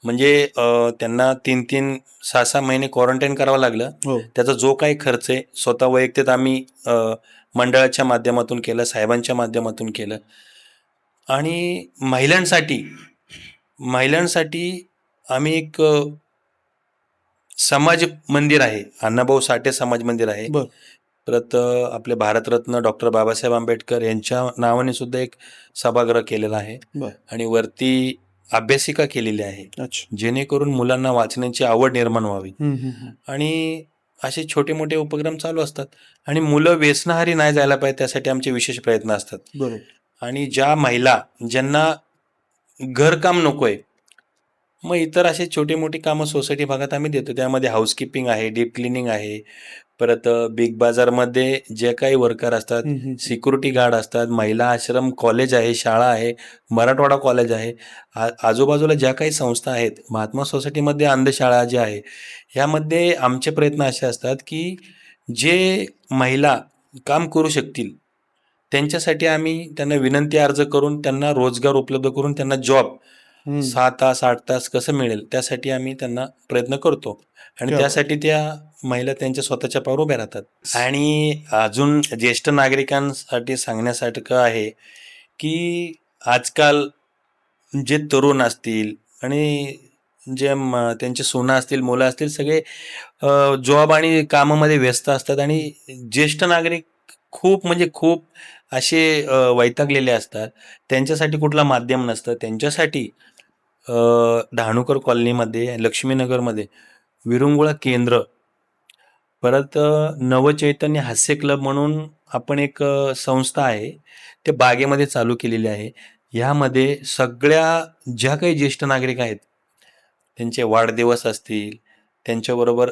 म्हणजे त्यांना 3-3, 6-6 महिने क्वारंटाईन करावं लागलं. त्याचा जो काही खर्च आहे स्वतः वैयक्तिक आम्ही मंडळाच्या माध्यमातून केलं, साहेबांच्या माध्यमातून केलं. आणि महिलांसाठी आम्ही एक समाज मंदिर आहे, अण्णाभाऊ साठे समाज मंदिर आहे. परत आपले भारतरत्न डॉक्टर बाबासाहेब आंबेडकर यांच्या नावाने सुद्धा एक सभागृह केलेला आहे आणि वरती अभ्यासिका केलेली आहे, जेणेकरून मुलांना वाचण्याची आवड निर्माण व्हावी. आणि असे छोटे मोठे उपक्रम चालू असतात आणि मुलं व्यसनहारी नाही जायला पाहिजे त्यासाठी आमचे विशेष प्रयत्न असतात. आणि ज्या महिला ज्यांना घरकाम नकोय, मग इतर असे छोटे मोठी कामं सोसायटी भागात आम्ही देतो. त्यामध्ये हाऊसकीपिंग आहे, डीप क्लिनिंग आहे, परत बिग बाजारमध्ये जे काही वर्कर असतात, सिक्युरिटी गार्ड असतात, महिला आश्रम, कॉलेज आहे, शाळा आहे, मराठवाडा कॉलेज आहे, आजूबाजूला ज्या काही संस्था आहेत, महात्मा सोसायटीमध्ये अंधशाळा जी आहे, ह्यामध्ये आमचे प्रयत्न असे असतात की जे महिला काम करू शकतील त्यांच्यासाठी आम्ही त्यांना विनंती अर्ज करून त्यांना रोजगार उपलब्ध करून त्यांना जॉब 6 तास 8 तास कसं मिळेल त्यासाठी आम्ही त्यांना प्रयत्न करतो. आणि त्यासाठी त्या महिला त्यांच्या स्वतःच्या पायावर उभ्या राहतात. आणि अजून ज्येष्ठ नागरिकांसाठी सांगण्यासारखं आहे की आजकाल जे तरुण असतील आणि जे त्यांचे सुना असतील, मुलं असतील, सगळे जॉब आणि कामामध्ये व्यस्त असतात आणि ज्येष्ठ नागरिक खूप म्हणजे खूप असे वैतागलेले असतात. त्यांच्यासाठी कुठला माध्यम नसतं. त्यांच्यासाठी डहाणूकर कॉलनीमध्ये, लक्ष्मीनगरमध्ये विरंगुळा केंद्र, परत नवचैतन्य हास्य क्लब म्हणून आपण एक संस्था आहे, ते बागेमध्ये चालू केलेली आहे. ह्यामध्ये सगळ्या ज्या काही ज्येष्ठ नागरिक आहेत त्यांचे वाढदिवस असतील, त्यांच्याबरोबर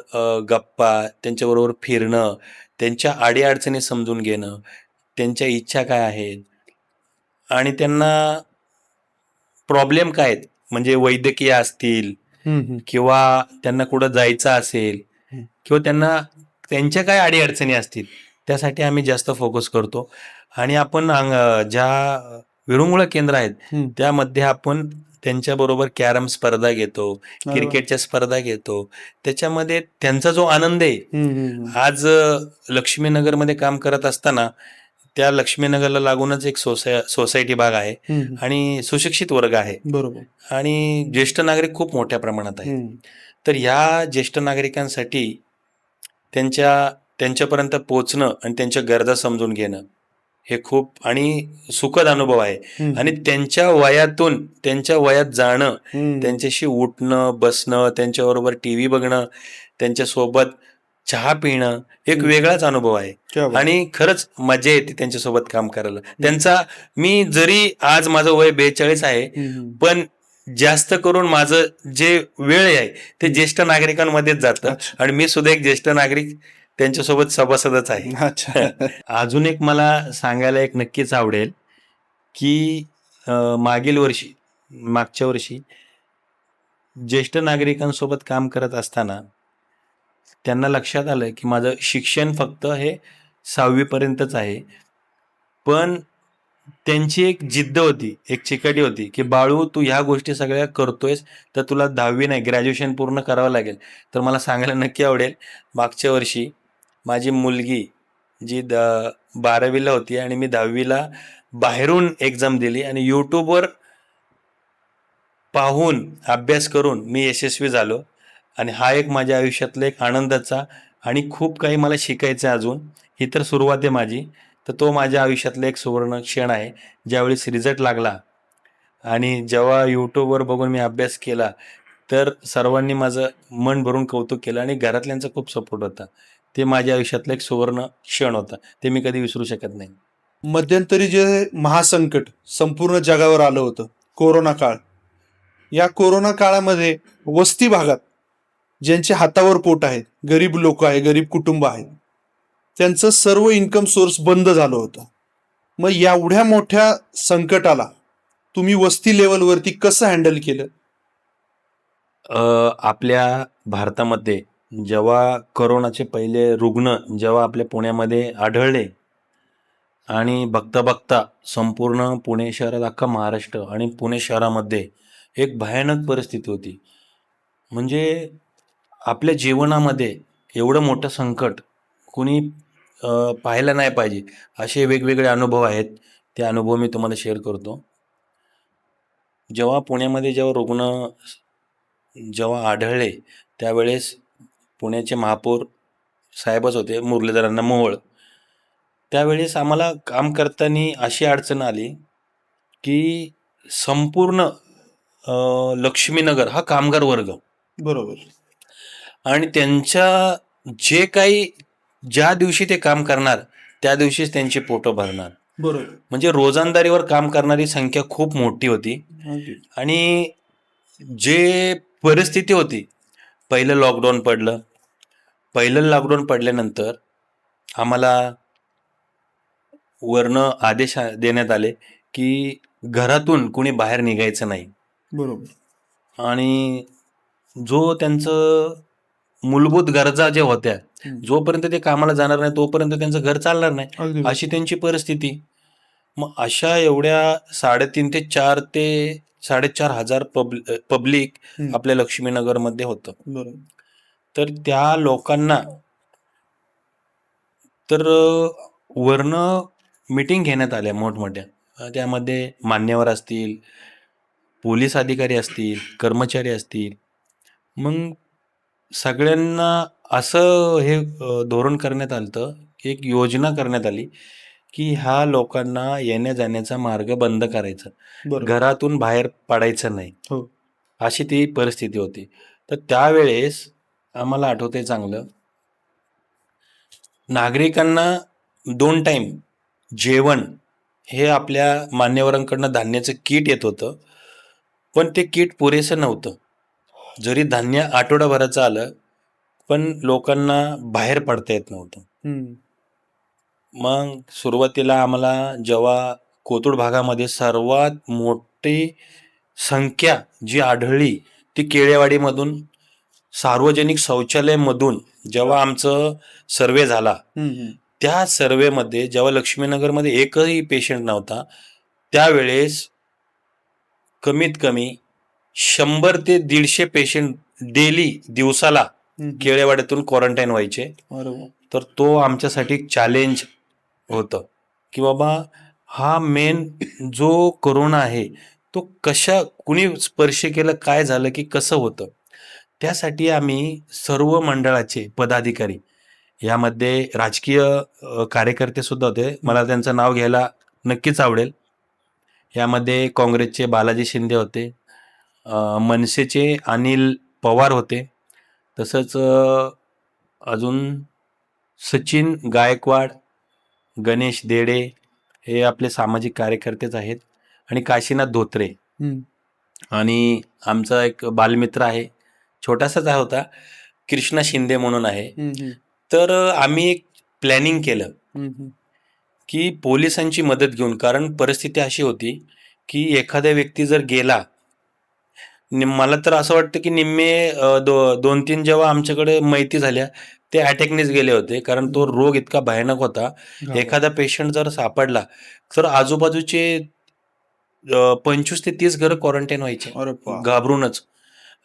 गप्पा, त्यांच्याबरोबर फिरणं, त्यांच्या अडीअडचणी समजून घेणं, त्यांच्या इच्छा काय आहेत आणि त्यांना प्रॉब्लेम काय आहेत, म्हणजे वैद्यकीय असतील किंवा त्यांना कुठं जायचं असेल किंवा त्यांना त्यांच्या काय अडीअडचणी असतील, त्यासाठी आम्ही जास्त फोकस करतो. आणि आपण ज्या विरंगुळा केंद्र आहेत त्यामध्ये आपण त्यांच्याबरोबर कॅरम स्पर्धा घेतो, क्रिकेटच्या स्पर्धा घेतो. त्याच्यामध्ये त्यांचा जो आनंद आहे, आज लक्ष्मीनगरमध्ये काम करत असताना त्या लक्ष्मीनगरला लागूनच एक सोसायटी भाग आहे आणि सुशिक्षित वर्ग आहे बरोबर. आणि ज्येष्ठ नागरिक खूप मोठ्या प्रमाणात आहेत. तर ह्या ज्येष्ठ नागरिकांसाठी त्यांच्यापर्यंत पोचणं आणि त्यांच्या गरजा समजून घेणं हे खूप आणि सुखद अनुभव आहे. आणि त्यांच्या वयात जाणं, त्यांच्याशी उठणं बसणं, त्यांच्याबरोबर टीव्ही बघणं, त्यांच्यासोबत चहा पिणं एक वेगळाच अनुभव आहे आणि खरंच मजा येते त्यांच्यासोबत काम करायला. मी जरी आज माझं वय 42 आहे, पण जास्त करून माझं जे वेळ आहे ते ज्येष्ठ नागरिकांमध्येच जातं आणि मी सुद्धा एक ज्येष्ठ नागरिक त्यांच्यासोबत सभासदच आहे. अजून एक मला सांगायला एक नक्कीच आवडेल की मागच्या वर्षी ज्येष्ठ नागरिकांसोबत काम करत असताना त्यांना लक्षात आलं की माझं शिक्षण फक्त हे 6वी पर्यंतच आहे, पण त्यांची एक जिद्द होती, एक चिकाटी होती की बाळू तू ह्या गोष्टी सगळ्या करतोयस तर तुला 10वी नाही ग्रॅज्युएशन पूर्ण करावं लागेल. तर मला सांगायला नक्की आवडेल, मागच्या वर्षी माझी मुलगी जी 12वीला होती आणि मी 10वीला बाहेरून एक्झाम दिली आणि यूट्यूबवर पाहून अभ्यास करून मी यशस्वी झालो. आणि हा एक माझ्या आयुष्यातला एक आनंदाचा आणि खूप काही मला शिकायचं आहे अजून. ही तर सुरुवात आहे माझी. तर तो माझ्या आयुष्यातला एक सुवर्ण क्षण आहे. ज्यावेळेस रिझल्ट लागला आणि जेव्हा यूट्यूबवर बघून मी अभ्यास केला तर सर्वांनी माझं मन भरून कौतुक केलं आणि घरातल्यांचा खूप सपोर्ट होता. ते माझ्या आयुष्यातला एक सुवर्ण क्षण होता. ते मी कधी विसरू शकत नाही. मध्यंतरी जे महासंकट संपूर्ण जगावर आलं होतं, कोरोना काळ, या कोरोना काळामध्ये वस्ती भागात ज्यांच्या हातावर पोट आहे, गरीब लोक आहे, गरीब कुटुंब आहेत, त्यांचं सर्व इन्कम सोर्स बंद झालं होतं. मग एवढ्या मोठ्या संकटाला तुम्ही वस्ती लेवलवरती कसं हँडल केलं? आपल्या भारतामध्ये जेव्हा कोरोनाचे पहिले रुग्ण जेव्हा आपल्या पुण्यामध्ये आढळले आणि बघता बघता संपूर्ण पुणे शहरात अख्खा महाराष्ट्र आणि पुणे शहरामध्ये एक भयानक परिस्थिती होती. म्हणजे आपल्या जीवनामध्ये एवढं मोठं संकट कुणी पाहायला नाही पाहिजे असे वेगवेगळे अनुभव आहेत. ते अनुभव मी तुम्हाला शेअर करतो. जेव्हा रुग्ण जेव्हा आढळले त्यावेळेस पुण्याचे महापौर साहेबच होते, मुरलीधरांना मोहोळ. त्यावेळेस आम्हाला काम करताना अशी अडचण आली की संपूर्ण लक्ष्मीनगर हा कामगार वर्ग बरोबर. आणि ज्या दिवशी ते काम करणार त्या दिवशीच त्यांची पोटं भरणार. बरोबर. म्हणजे रोजंदारीवर काम करणारी संख्या खूप मोठी होती. आणि जे परिस्थिती होती, पहिलं लॉकडाऊन पडल्यानंतर आम्हाला वरनं आदेश देण्यात आले की घरातून कुणी बाहेर निघायचं नाही. बरोबर. आणि जो त्यांचं मूलभूत गरजा ज्या होत्या, जोपर्यंत ते कामाला जाणार नाही तोपर्यंत त्यांचं घर चालणार नाही, अशी त्यांची परिस्थिती. मग अशा एवढ्या 3,500 ते 4,500 पब्लिक आपल्या लक्ष्मीनगरमध्ये होतं. तर त्या लोकांना तर वरनं मीटिंग घेण्यात आल्या मोठमोठ्या. त्यामध्ये मान्यवर असतील, पोलीस अधिकारी असतील, कर्मचारी असतील. मग सगळ्यांना असं हे धोरण करण्यात आलं, एक योजना करण्यात आली की ह्या लोकांना येण्या जाण्याचा मार्ग बंद करायचा, घरातून बाहेर पडायचं नाही. अशी ती परिस्थिती होती. तर त्यावेळेस आम्हाला आठवतंय चांगलं, नागरिकांना 2 टाइम जेवण हे आपल्या मान्यवरांकडनं धान्याचं किट येत होतं, पण ते किट पुरेसं नव्हतं. जरी धान्य आठवडाभराचं आलं, पण लोकांना बाहेर पडता येत नव्हतं. हम्म. मग सुरुवातीला आम्हाला जेव्हा कोथरूड भागामध्ये सर्वात मोठी संख्या जी आढळली ती केळेवाडीमधून, सार्वजनिक शौचालयमधून जेव्हा आमचं सर्वे झाला, हम्म. त्या सर्वेमध्ये जेव्हा लक्ष्मीनगरमध्ये एकही पेशंट नव्हता, त्यावेळेस कमीत कमी 100 ते 150 पेशंट डेली दिवसाला केळेवाड्यातून क्वारंटाईन व्हायचे. अरे वा. तर तो आमच्यासाठी एक चॅलेंज होतं की बाबा हा मेन जो कोरोना आहे तो कुणी स्पर्श केलं, काय झालं की कसं होतं. त्यासाठी आम्ही सर्व मंडळाचे पदाधिकारी, यामध्ये राजकीय कार्यकर्ते सुद्धा होते, मला त्यांचं नाव घ्यायला नक्कीच आवडेल. यामध्ये काँग्रेसचे बालाजी शिंदे होते, मनसेचे अनिल पवार होते, तसंच अजून सचिन गायकवाड, गणेश देडे हे आपले सामाजिक कार्यकर्तेच आहेत, आणि काशीनाथ धोत्रे, आणि आमचा एक बालमित्र आहे, छोटासाच होता, कृष्णा शिंदे म्हणून आहे. तर आम्ही एक प्लॅनिंग केलं की पोलिसांची मदत घेऊन, कारण परिस्थिती अशी होती की एखादा व्यक्ती जर गेला, मला तर असं वाटतं की निम्मे 2-3 जेव्हा आमच्याकडे माहिती झाल्या ते अटॅकनेच गेले होते, कारण तो रोग इतका भयानक होता. एखादा पेशंट जर सापडला तर आजूबाजूचे 25 ते 30 घरं क्वारंटाईन व्हायचे घाबरूनच,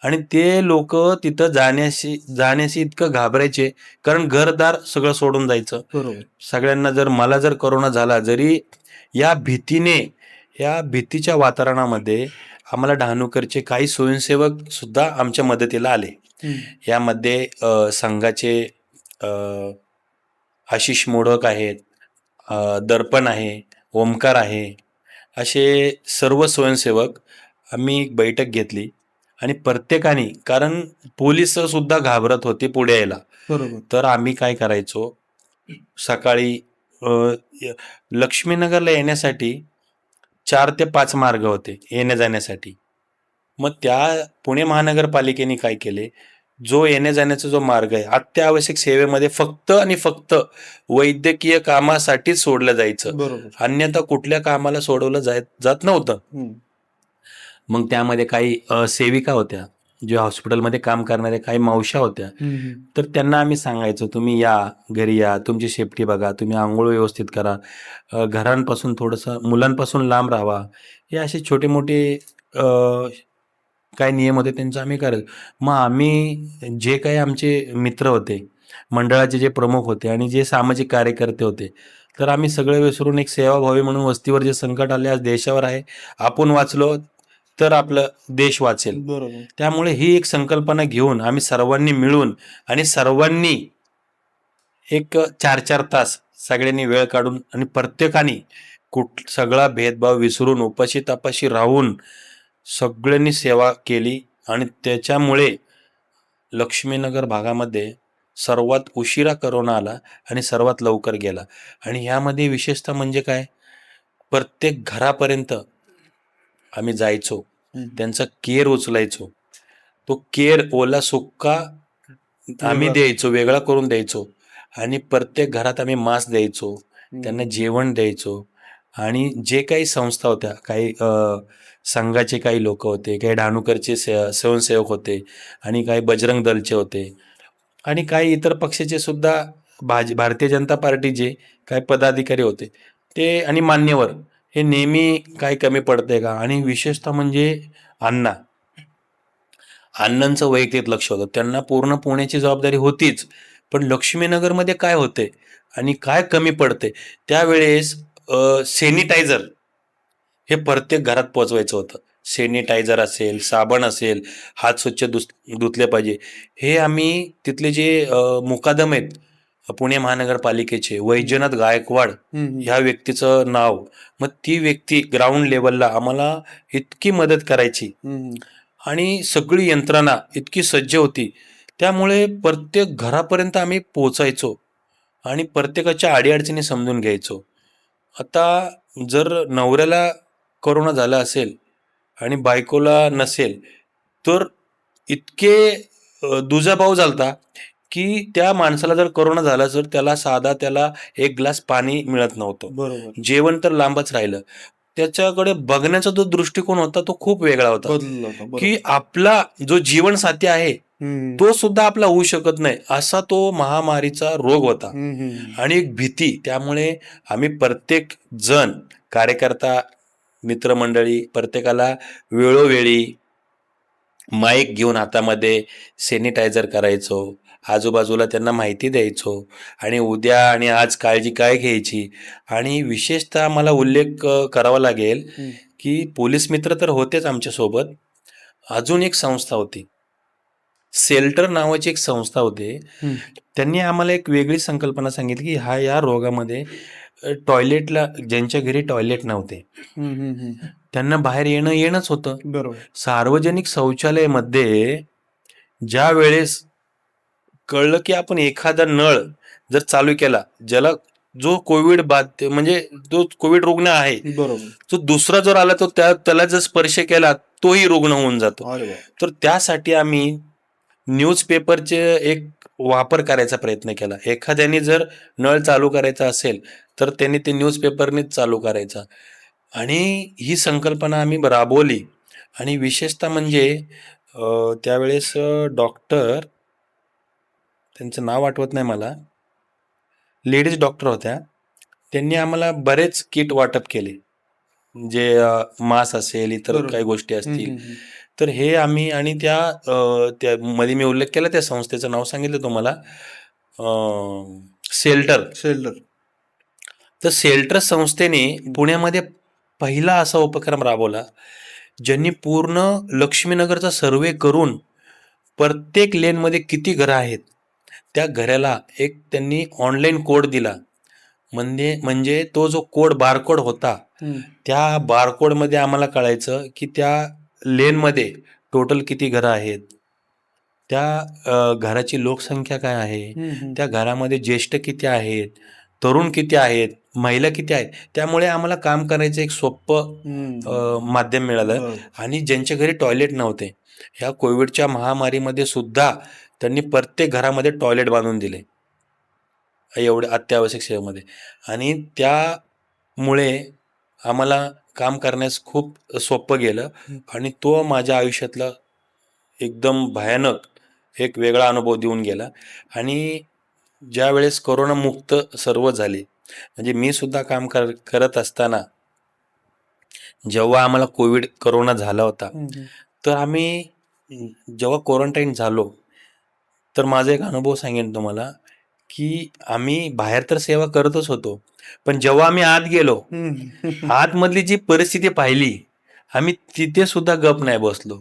आणि ते लोक तिथं जाण्याशी इतकं घाबरायचे, कारण घरदार सगळं सोडून जायचं. सगळ्यांना जर मला जर कोरोना झाला, जरी या भीतीच्या वातावरणामध्ये आम्हाला डहाणूकरचे काही स्वयंसेवक सुद्धा आमच्या मदतीला आले. यामध्ये संघाचे आशिष मोडक आहेत, दर्पण आहे, ओमकार आहे, असे सर्व स्वयंसेवक आम्ही एक बैठक घेतली, आणि प्रत्येकाने, कारण पोलीस सुद्धा घाबरत होते पुढे यायला, तर आम्ही काय करायचो, सकाळी लक्ष्मीनगरला येण्यासाठी 4 ते 5 मार्ग होते येण्या जाण्यासाठी. मग त्या पुणे महानगरपालिकेने काय केले, जो येण्या जाण्याचा जो मार्ग आहे अत्यावश्यक सेवेमध्ये फक्त आणि फक्त वैद्यकीय कामासाठीच सोडलं जायचं, अन्यथा कुठल्या कामाला सोडवलं जात नव्हतं. मग त्यामध्ये काही सेविका होत्या, जे हॉस्पिटलमध्ये काम करणाऱ्या काही मावश्या होत्या, तर त्यांना आम्ही सांगायचो, तुम्ही या, घरी या, तुमची सेफ्टी बघा, तुम्ही आंघोळ व्यवस्थित करा, घरांपासून थोडंसं मुलांपासून लांब राहावा, हे असे छोटे मोठे काय नियम होते त्यांचं आम्ही करायचो. मग आम्ही जे काही आमचे मित्र होते, मंडळाचे जे प्रमुख होते आणि जे सामाजिक कार्यकर्ते होते, तर आम्ही सगळे विसरून एक सेवाभावी म्हणून, वस्तीवर जे संकट आले, आज देशावर आहे, आपण वाचलो तर आपलं देश वाचेल, त्यामुळे ही एक संकल्पना घेऊन आम्ही सर्वांनी मिळून आणि सर्वांनी एक 4-4 तास सगळ्यांनी वेळ काढून आणि प्रत्येकाने सगळा भेदभाव विसरून उपाशी तापाशी राहून सगळ्यांनी सेवा केली, आणि त्याच्यामुळे लक्ष्मीनगर भागामध्ये सर्वात उशिरा कोरोना आला आणि सर्वात लवकर गेला. आणि ह्यामध्ये विशेषतः म्हणजे काय, प्रत्येक घरापर्यंत आम्ही जायचो, त्यांचा केअर उचलायचो, तो केअर ओला सुक्का आम्ही द्यायचो, वेगळा करून द्यायचो, आणि प्रत्येक घरात आम्ही मास्क द्यायचो, त्यांना जेवण द्यायचो. आणि जे काही संस्था होत्या, काही संघाचे काही लोक होते, काही डहाणूकरचे स्वयंसेवक होते, आणि काही बजरंग दलचे होते, आणि काही इतर पक्षाचे सुद्धा भारतीय जनता पार्टीचे काही पदाधिकारी होते, ते आणि मान्यवर, हे नेहमी काय कमी पडतंय का. आणि विशेषतः म्हणजे अण्णांचं वैयक्तिक लक्ष होतं, त्यांना पूर्ण पुण्याची जबाबदारी होतीच, पण लक्ष्मीनगरमध्ये काय होते आणि काय कमी पडते, त्यावेळेस सॅनिटायझर हे प्रत्येक घरात पोचवायचं होतं. सॅनिटायझर असेल, साबण असेल, हात स्वच्छ धुतले पाहिजे, हे आम्ही तिथले जे मुकादम आहेत पुणे महानगरपालिकेचे, वैजनाथ गायकवाड ह्या व्यक्तीचं नाव, मग ती व्यक्ती ग्राउंड लेवलला आम्हाला इतकी मदत करायची, आणि सगळी यंत्रणा इतकी सज्ज होती, त्यामुळे प्रत्येक घरापर्यंत आम्ही पोचायचो आणि प्रत्येकाच्या अडीअडचणी समजून घ्यायचो. आता जर नवऱ्याला कोरोना झाला असेल आणि बायकोला नसेल, तर इतके दुजाभाव झालता की त्या माणसाला जर कोरोना झाला तर त्याला एक ग्लास पाणी मिळत नव्हतं. बरोबर. जेवण तर लांबच राहिलं. त्याच्याकडे बघण्याचा जो दृष्टिकोन होता तो खूप वेगळा होता, बदलला होता. बरोबर. की आपला जो जीवनसाथी आहे हम्म. तो सुद्धा आपला होऊ शकत नाही, असा तो महामारीचा रोग होता हम्म. आणि एक भीती. त्यामुळे आम्ही प्रत्येक जण, कार्यकर्ता, मित्रमंडळी, प्रत्येकाला वेळोवेळी माईक घेऊन हातामध्ये सॅनिटायझर करायचो, आजूबाजूला त्यांना माहिती द्यायचो आणि उद्या आणि आज काळजी काय घ्यायची. आणि विशेषतः मला उल्लेख करावा लागेल की पोलीस मित्र तर होतेच आमच्यासोबत, अजून एक संस्था होती, सेल्टर नावाची एक संस्था होती. त्यांनी आम्हाला एक वेगळी संकल्पना सांगितली की या रोगामध्ये टॉयलेटला, ज्यांच्या घरी टॉयलेट नव्हते त्यांना बाहेर येणंच होतं. बरोबर. सार्वजनिक शौचालयामध्ये ज्या वेळेस कळलं की आपण एखादा नळ जर चालू केला, ज्याला जो कोविड म्हणजे जो कोविड रुग्ण आहे, बरोबर. तो दुसरा जर आला तो त्याला जर स्पर्श केला तोही रुग्ण होऊन जातो. तर त्यासाठी आम्ही न्यूजपेपरचे एक वापर करायचा प्रयत्न केला. एखाद्याने जर नळ चालू करायचा असेल तर त्यांनी ते न्यूजपेपरनेच चालू करायचा आणि ही संकल्पना आम्ही राबवली. आणि विशेषतः म्हणजे त्यावेळेस डॉक्टर, त्यांचं नाव आठवत नाही मला, लेडीज डॉक्टर होत्या, त्यांनी आम्हाला बरेच किट वाटप केले, जे मास्क असेल, इतर काही गोष्टी असतील. तर हे आम्ही, आणि त्या मध्ये मी उल्लेख केला त्या संस्थेचं नाव सांगितलं तुम्हाला, सेल्टर. तर सेल्टर संस्थेने पुण्यामध्ये पहिला असा उपक्रम राबवला ज्यांनी पूर्ण लक्ष्मीनगरचा सर्वे करून प्रत्येक लेनमध्ये किती घरं आहेत त्या घराला एक त्यांनी ऑनलाईन कोड दिला. म्हणजे तो जो कोड, बारकोड होता, त्या बारकोडमध्ये आम्हाला कळायचं की त्या लेनमध्ये टोटल किती घरं आहेत, त्या घराची लोकसंख्या काय आहे, त्या घरामध्ये ज्येष्ठ किती आहेत, तरुण किती आहेत, महिला किती आहेत. त्यामुळे आम्हाला काम करायचं एक सोपं माध्यम मिळालं. आणि ज्यांच्या घरी टॉयलेट नव्हते, ह्या कोविडच्या महामारीमध्ये सुद्धा त्यांनी प्रत्येक घरामध्ये टॉयलेट बांधून दिले, एवढ्या अत्यावश्यक सेवेमध्ये. आणि त्यामुळे आम्हाला काम करण्यास खूप सोपं गेलं. आणि तो माझ्या आयुष्यातला एकदम भयानक एक वेगळा अनुभव देऊन गेला. आणि ज्या वेळेस कोरोनामुक्त सर्व झाले, म्हणजे मी सुद्धा काम करत असताना जेव्हा आम्हाला कोरोना झाला होता, तर आम्ही जेव्हा क्वारंटाईन झालो, तर माझा एक अनुभव सांगेन तुम्हाला की आम्ही बाहेर तर सेवा करतच होतो, पण जेव्हा आम्ही आत गेलो, आतमधली जी परिस्थिती पाहिली, आम्ही तिथे सुद्धा गप नाही बसलो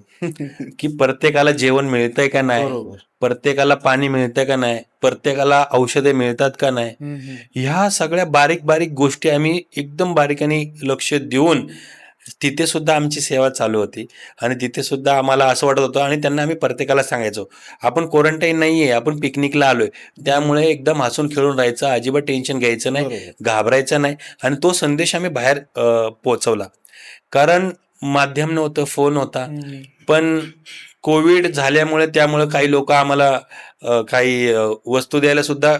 की प्रत्येकाला जेवण मिळतंय का नाही, प्रत्येकाला पाणी मिळतंय का नाही, प्रत्येकाला औषधे मिळतात का नाही. ह्या सगळ्या बारीक बारीक गोष्टी आम्ही एकदम बारीकाने लक्ष देऊन तिथे सुद्धा आमची सेवा चालू होती. आणि तिथे सुद्धा आम्हाला असं वाटत होतं, आणि त्यांना आम्ही प्रत्येकाला सांगायचो आपण क्वारंटाईन नाहीये, आपण पिकनिकला आलोय. त्यामुळे एकदम हसून खेळून राहायचं, अजिबात टेन्शन घ्यायचं नाही, घाबरायचं नाही. आणि तो संदेश आम्ही बाहेर पोहोचवला. कारण माध्यम नव्हतं, फोन होता, पण कोविड झाल्यामुळे त्यामुळे काही लोक आम्हाला काही वस्तू द्यायला सुद्धा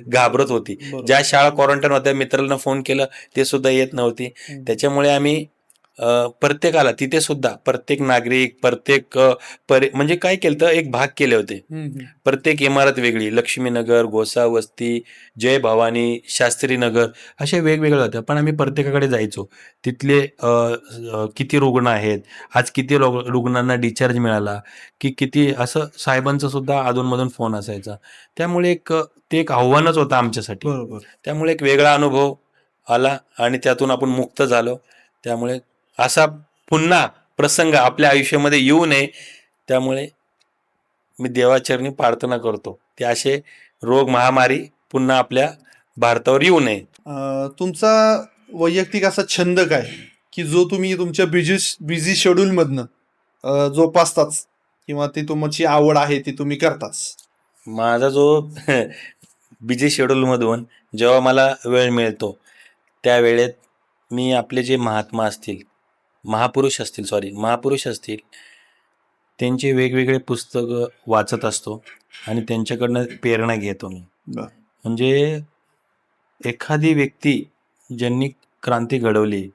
घाबरत होती. ज्या शाळा क्वारंटाईन होत्या, मित्रांना फोन केलं ते सुद्धा येत नव्हती. त्याच्यामुळे आम्ही प्रत्येकाला तिथे सुद्धा, प्रत्येक नागरिक, प्रत्येक म्हणजे काय केलं तर एक भाग केले होते. प्रत्येक इमारत वेगळी, लक्ष्मीनगर, गोसावस्ती, जय भवानी, शास्त्रीनगर, अशा वेगवेगळ्या होत्या. पण आम्ही प्रत्येकाकडे जायचो. तिथले किती रुग्ण आहेत, आज किती रुग्णांना डिस्चार्ज मिळाला, की किती, असं साहेबांचा सुद्धा अधूनमधून फोन असायचा. त्यामुळे ते एक आव्हानच होतं आमच्यासाठी. त्यामुळे एक वेगळा अनुभव आला आणि त्यातून आपण मुक्त झालो. त्यामुळे असा पुन्हा प्रसंग आपल्या आयुष्यामध्ये येऊ नये, त्यामुळे मी देवाचरणी प्रार्थना करतो ते असे रोग, महामारी पुन्हा आपल्या भारतावर येऊ नये. तुमचा वैयक्तिक असा छंद काय की जो तुम्ही तुमच्या बिझी शेड्यूल मधनं जोपासताच, किंवा ती तुमची आवड आहे ती तुम्ही करताच? माझा जो बिझी शेड्यूल मधून जेव्हा मला वेळ मिळतो त्या वेळेत मी आपले जे महात्मा असतील, महापुरुष असतील, त्यांचे वेगवेगळे पुस्तकं वाचत असतो आणि त्यांच्याकडनं प्रेरणा घेतो मी. बर. म्हणजे एखादी व्यक्ती ज्यांनी क्रांती घडवली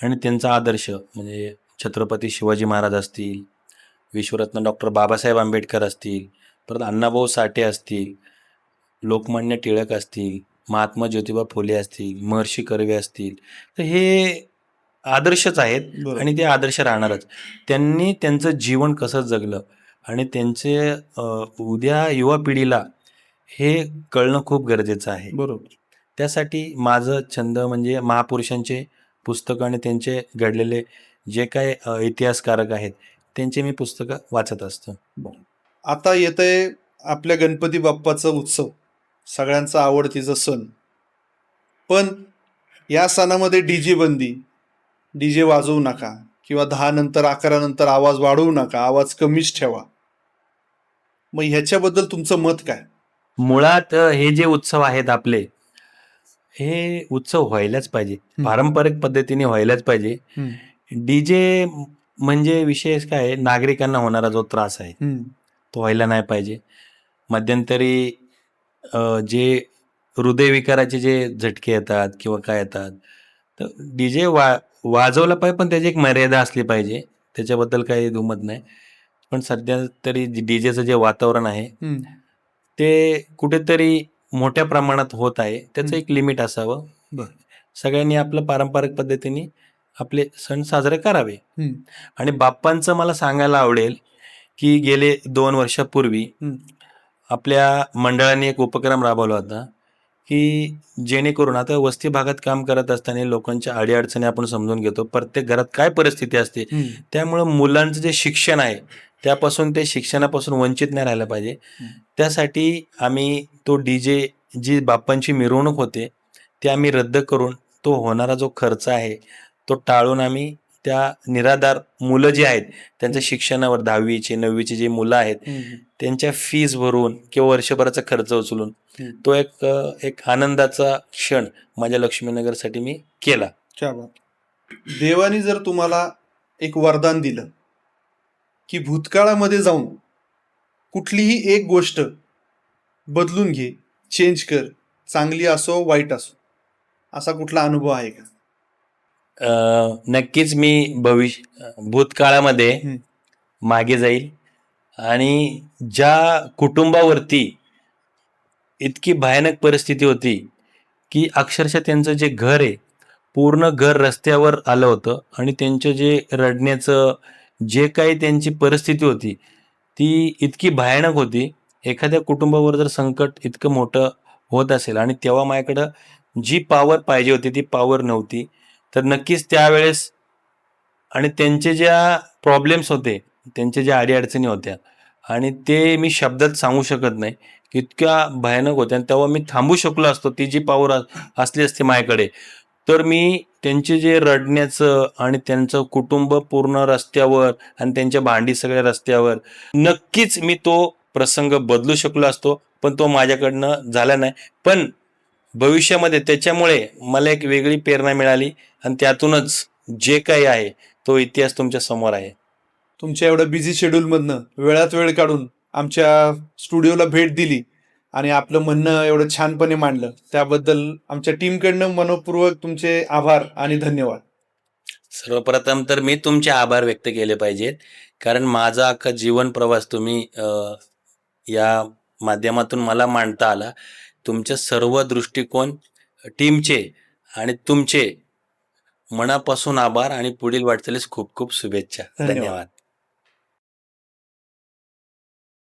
आणि त्यांचा आदर्श म्हणजे छत्रपती शिवाजी महाराज असतील, विश्वरत्न डॉक्टर बाबासाहेब आंबेडकर असतील, परत अण्णाभाऊ साठे असतील, लोकमान्य टिळक असतील, महात्मा ज्योतिबा फुले असतील, महर्षी कर्वे असतील, तर हे आदर्शच आहेत बरोबर. आणि ते आदर्श राहणारच. त्यांनी त्यांचं जीवन कसं जगलं आणि त्यांचे उद्या युवा पिढीला हे कळणं खूप गरजेचं आहे. बरोबर. त्यासाठी माझं छंद म्हणजे महापुरुषांचे पुस्तकं आणि त्यांचे घडलेले जे काय इतिहासकारक आहेत त्यांचे मी पुस्तकं वाचत असतो. आता येतंय आपल्या गणपती बाप्पाचा उत्सव, सगळ्यांचा आवडतीचा सण. पण या सणामध्ये डीजे बंदी, डीजे वाजवू नका किंवा 10 नंतर 11 नंतर आवाज वाढवू नका, आवाज कमीच ठेवा. मग ह्याच्याबद्दल तुमचं मत काय? मुळात हे जे उत्सव आहेत आपले, हे उत्सव व्हायलाच पाहिजे, पारंपरिक पद्धतीने व्हायलाच पाहिजे. डीजे म्हणजे विशेष काय आहे, नागरिकांना होणारा जो त्रास आहे तो व्हायला नाही पाहिजे. मध्यंतरी जे हृदयविकाराचे जे झटके येतात किंवा काय येतात, तर डीजे वाजवला पाहिजे, पण त्याची एक मर्यादा असली पाहिजे. त्याच्याबद्दल काही दुमत नाही. पण सध्या तरी डीजेचं जे वातावरण आहे ते कुठेतरी मोठ्या प्रमाणात होत आहे. त्याचं एक लिमिट असावं. सगळ्यांनी आपलं पारंपरिक पद्धतीने आपले सण साजरे करावे. आणि बाप्पांचं मला सांगायला आवडेल की गेले 2 वर्षापूर्वी आपल्या मंडळाने एक उपक्रम राबवला होता की जेणेकरून आता वस्ती भागात काम करत असताना लोकांच्या अडीअडचणी आपण समजून घेतो. प्रत्येक घरात काय परिस्थिती असते, त्यामुळं मुलांचं जे शिक्षण आहे त्यापासून ते शिक्षणापासून वंचित नाही राहिलं पाहिजे. त्यासाठी आम्ही तो डीजे जी बाप्पांची मिरवणूक होते ते आम्ही रद्द करून तो होणारा जो खर्च आहे तो टाळून आम्ही त्या निराधार मुलं जी आहेत त्यांच्या शिक्षणावर 10वीचे 9वीचे जे मुलं आहेत त्यांच्या फीज भरून किंवा वर्षभराचा खर्च उचलून तो एक आनंदाचा क्षण माझ्या लक्ष्मीनगरसाठी मी केला. क्या बात. देवानी जर तुम्हाला एक वरदान दिलं की भूतकाळामध्ये जाऊन कुठलीही एक गोष्ट बदलून घे, चेंज कर, चांगली असो वाईट असो, असा कुठला अनुभव आहे का? नक्कीच मी भूतकाळामध्ये मागे जाईल आणि ज्या कुटुंबावरती इतकी भयानक परिस्थिती होती की अक्षरशः त्यांचं जे घर आहे पूर्ण घर रस्त्यावर आलं होतं आणि त्यांचं जे रडण्याचं जे काही त्यांची परिस्थिती होती ती इतकी भयानक होती. एखाद्या कुटुंबावर जर संकट इतकं मोठं होत असेल आणि तेव्हा माझ्याकडं जी पॉवर पाहिजे होती ती पॉवर नव्हती, तर नक्कीच त्यावेळेस आणि त्यांचे ज्या प्रॉब्लेम्स होते, त्यांच्या ज्या अडीअडचणी होत्या आणि ते मी शब्दात सांगू शकत नाही, इतक्या भयानक होत्या. आणि तेव्हा मी थांबू शकलो असतो, ती जी पॉवर असली असती माझ्याकडे, तर मी त्यांचे जे रडण्याचं आणि त्यांचं कुटुंब पूर्ण रस्त्यावर आणि त्यांच्या भांडी सगळ्या रस्त्यावर, नक्कीच मी तो प्रसंग बदलू शकलो असतो, पण तो माझ्याकडनं झाला नाही. पण भविष्यामध्ये त्याच्यामुळे मला एक वेगळी प्रेरणा मिळाली आणि त्यातूनच जे काही आहे तो इतिहास तुमच्या समोर आहे. तुमच्या एवढ्या बिझी शेड्यूलमधनं वेळात वेळ काढून आमच्या स्टुडिओला भेट दिली आणि आपलं म्हणणं एवढं छानपणे मांडलं, त्याबद्दल आमच्या टीमकडनं मनपूर्वक तुमचे आभार आणि धन्यवाद. सर्वप्रथम तर मी तुमचे आभार व्यक्त केले पाहिजेत, कारण माझा अख्खा जीवन प्रवास तुम्ही या माध्यमातून मला मांडता आला. तुमचे सर्व दृष्टिकोन टीमचे आणि तुमचे मनापासून आभार आणि पुढील वाटचालीस खूप खूप शुभेच्छा. धन्यवाद. धन्यवाद.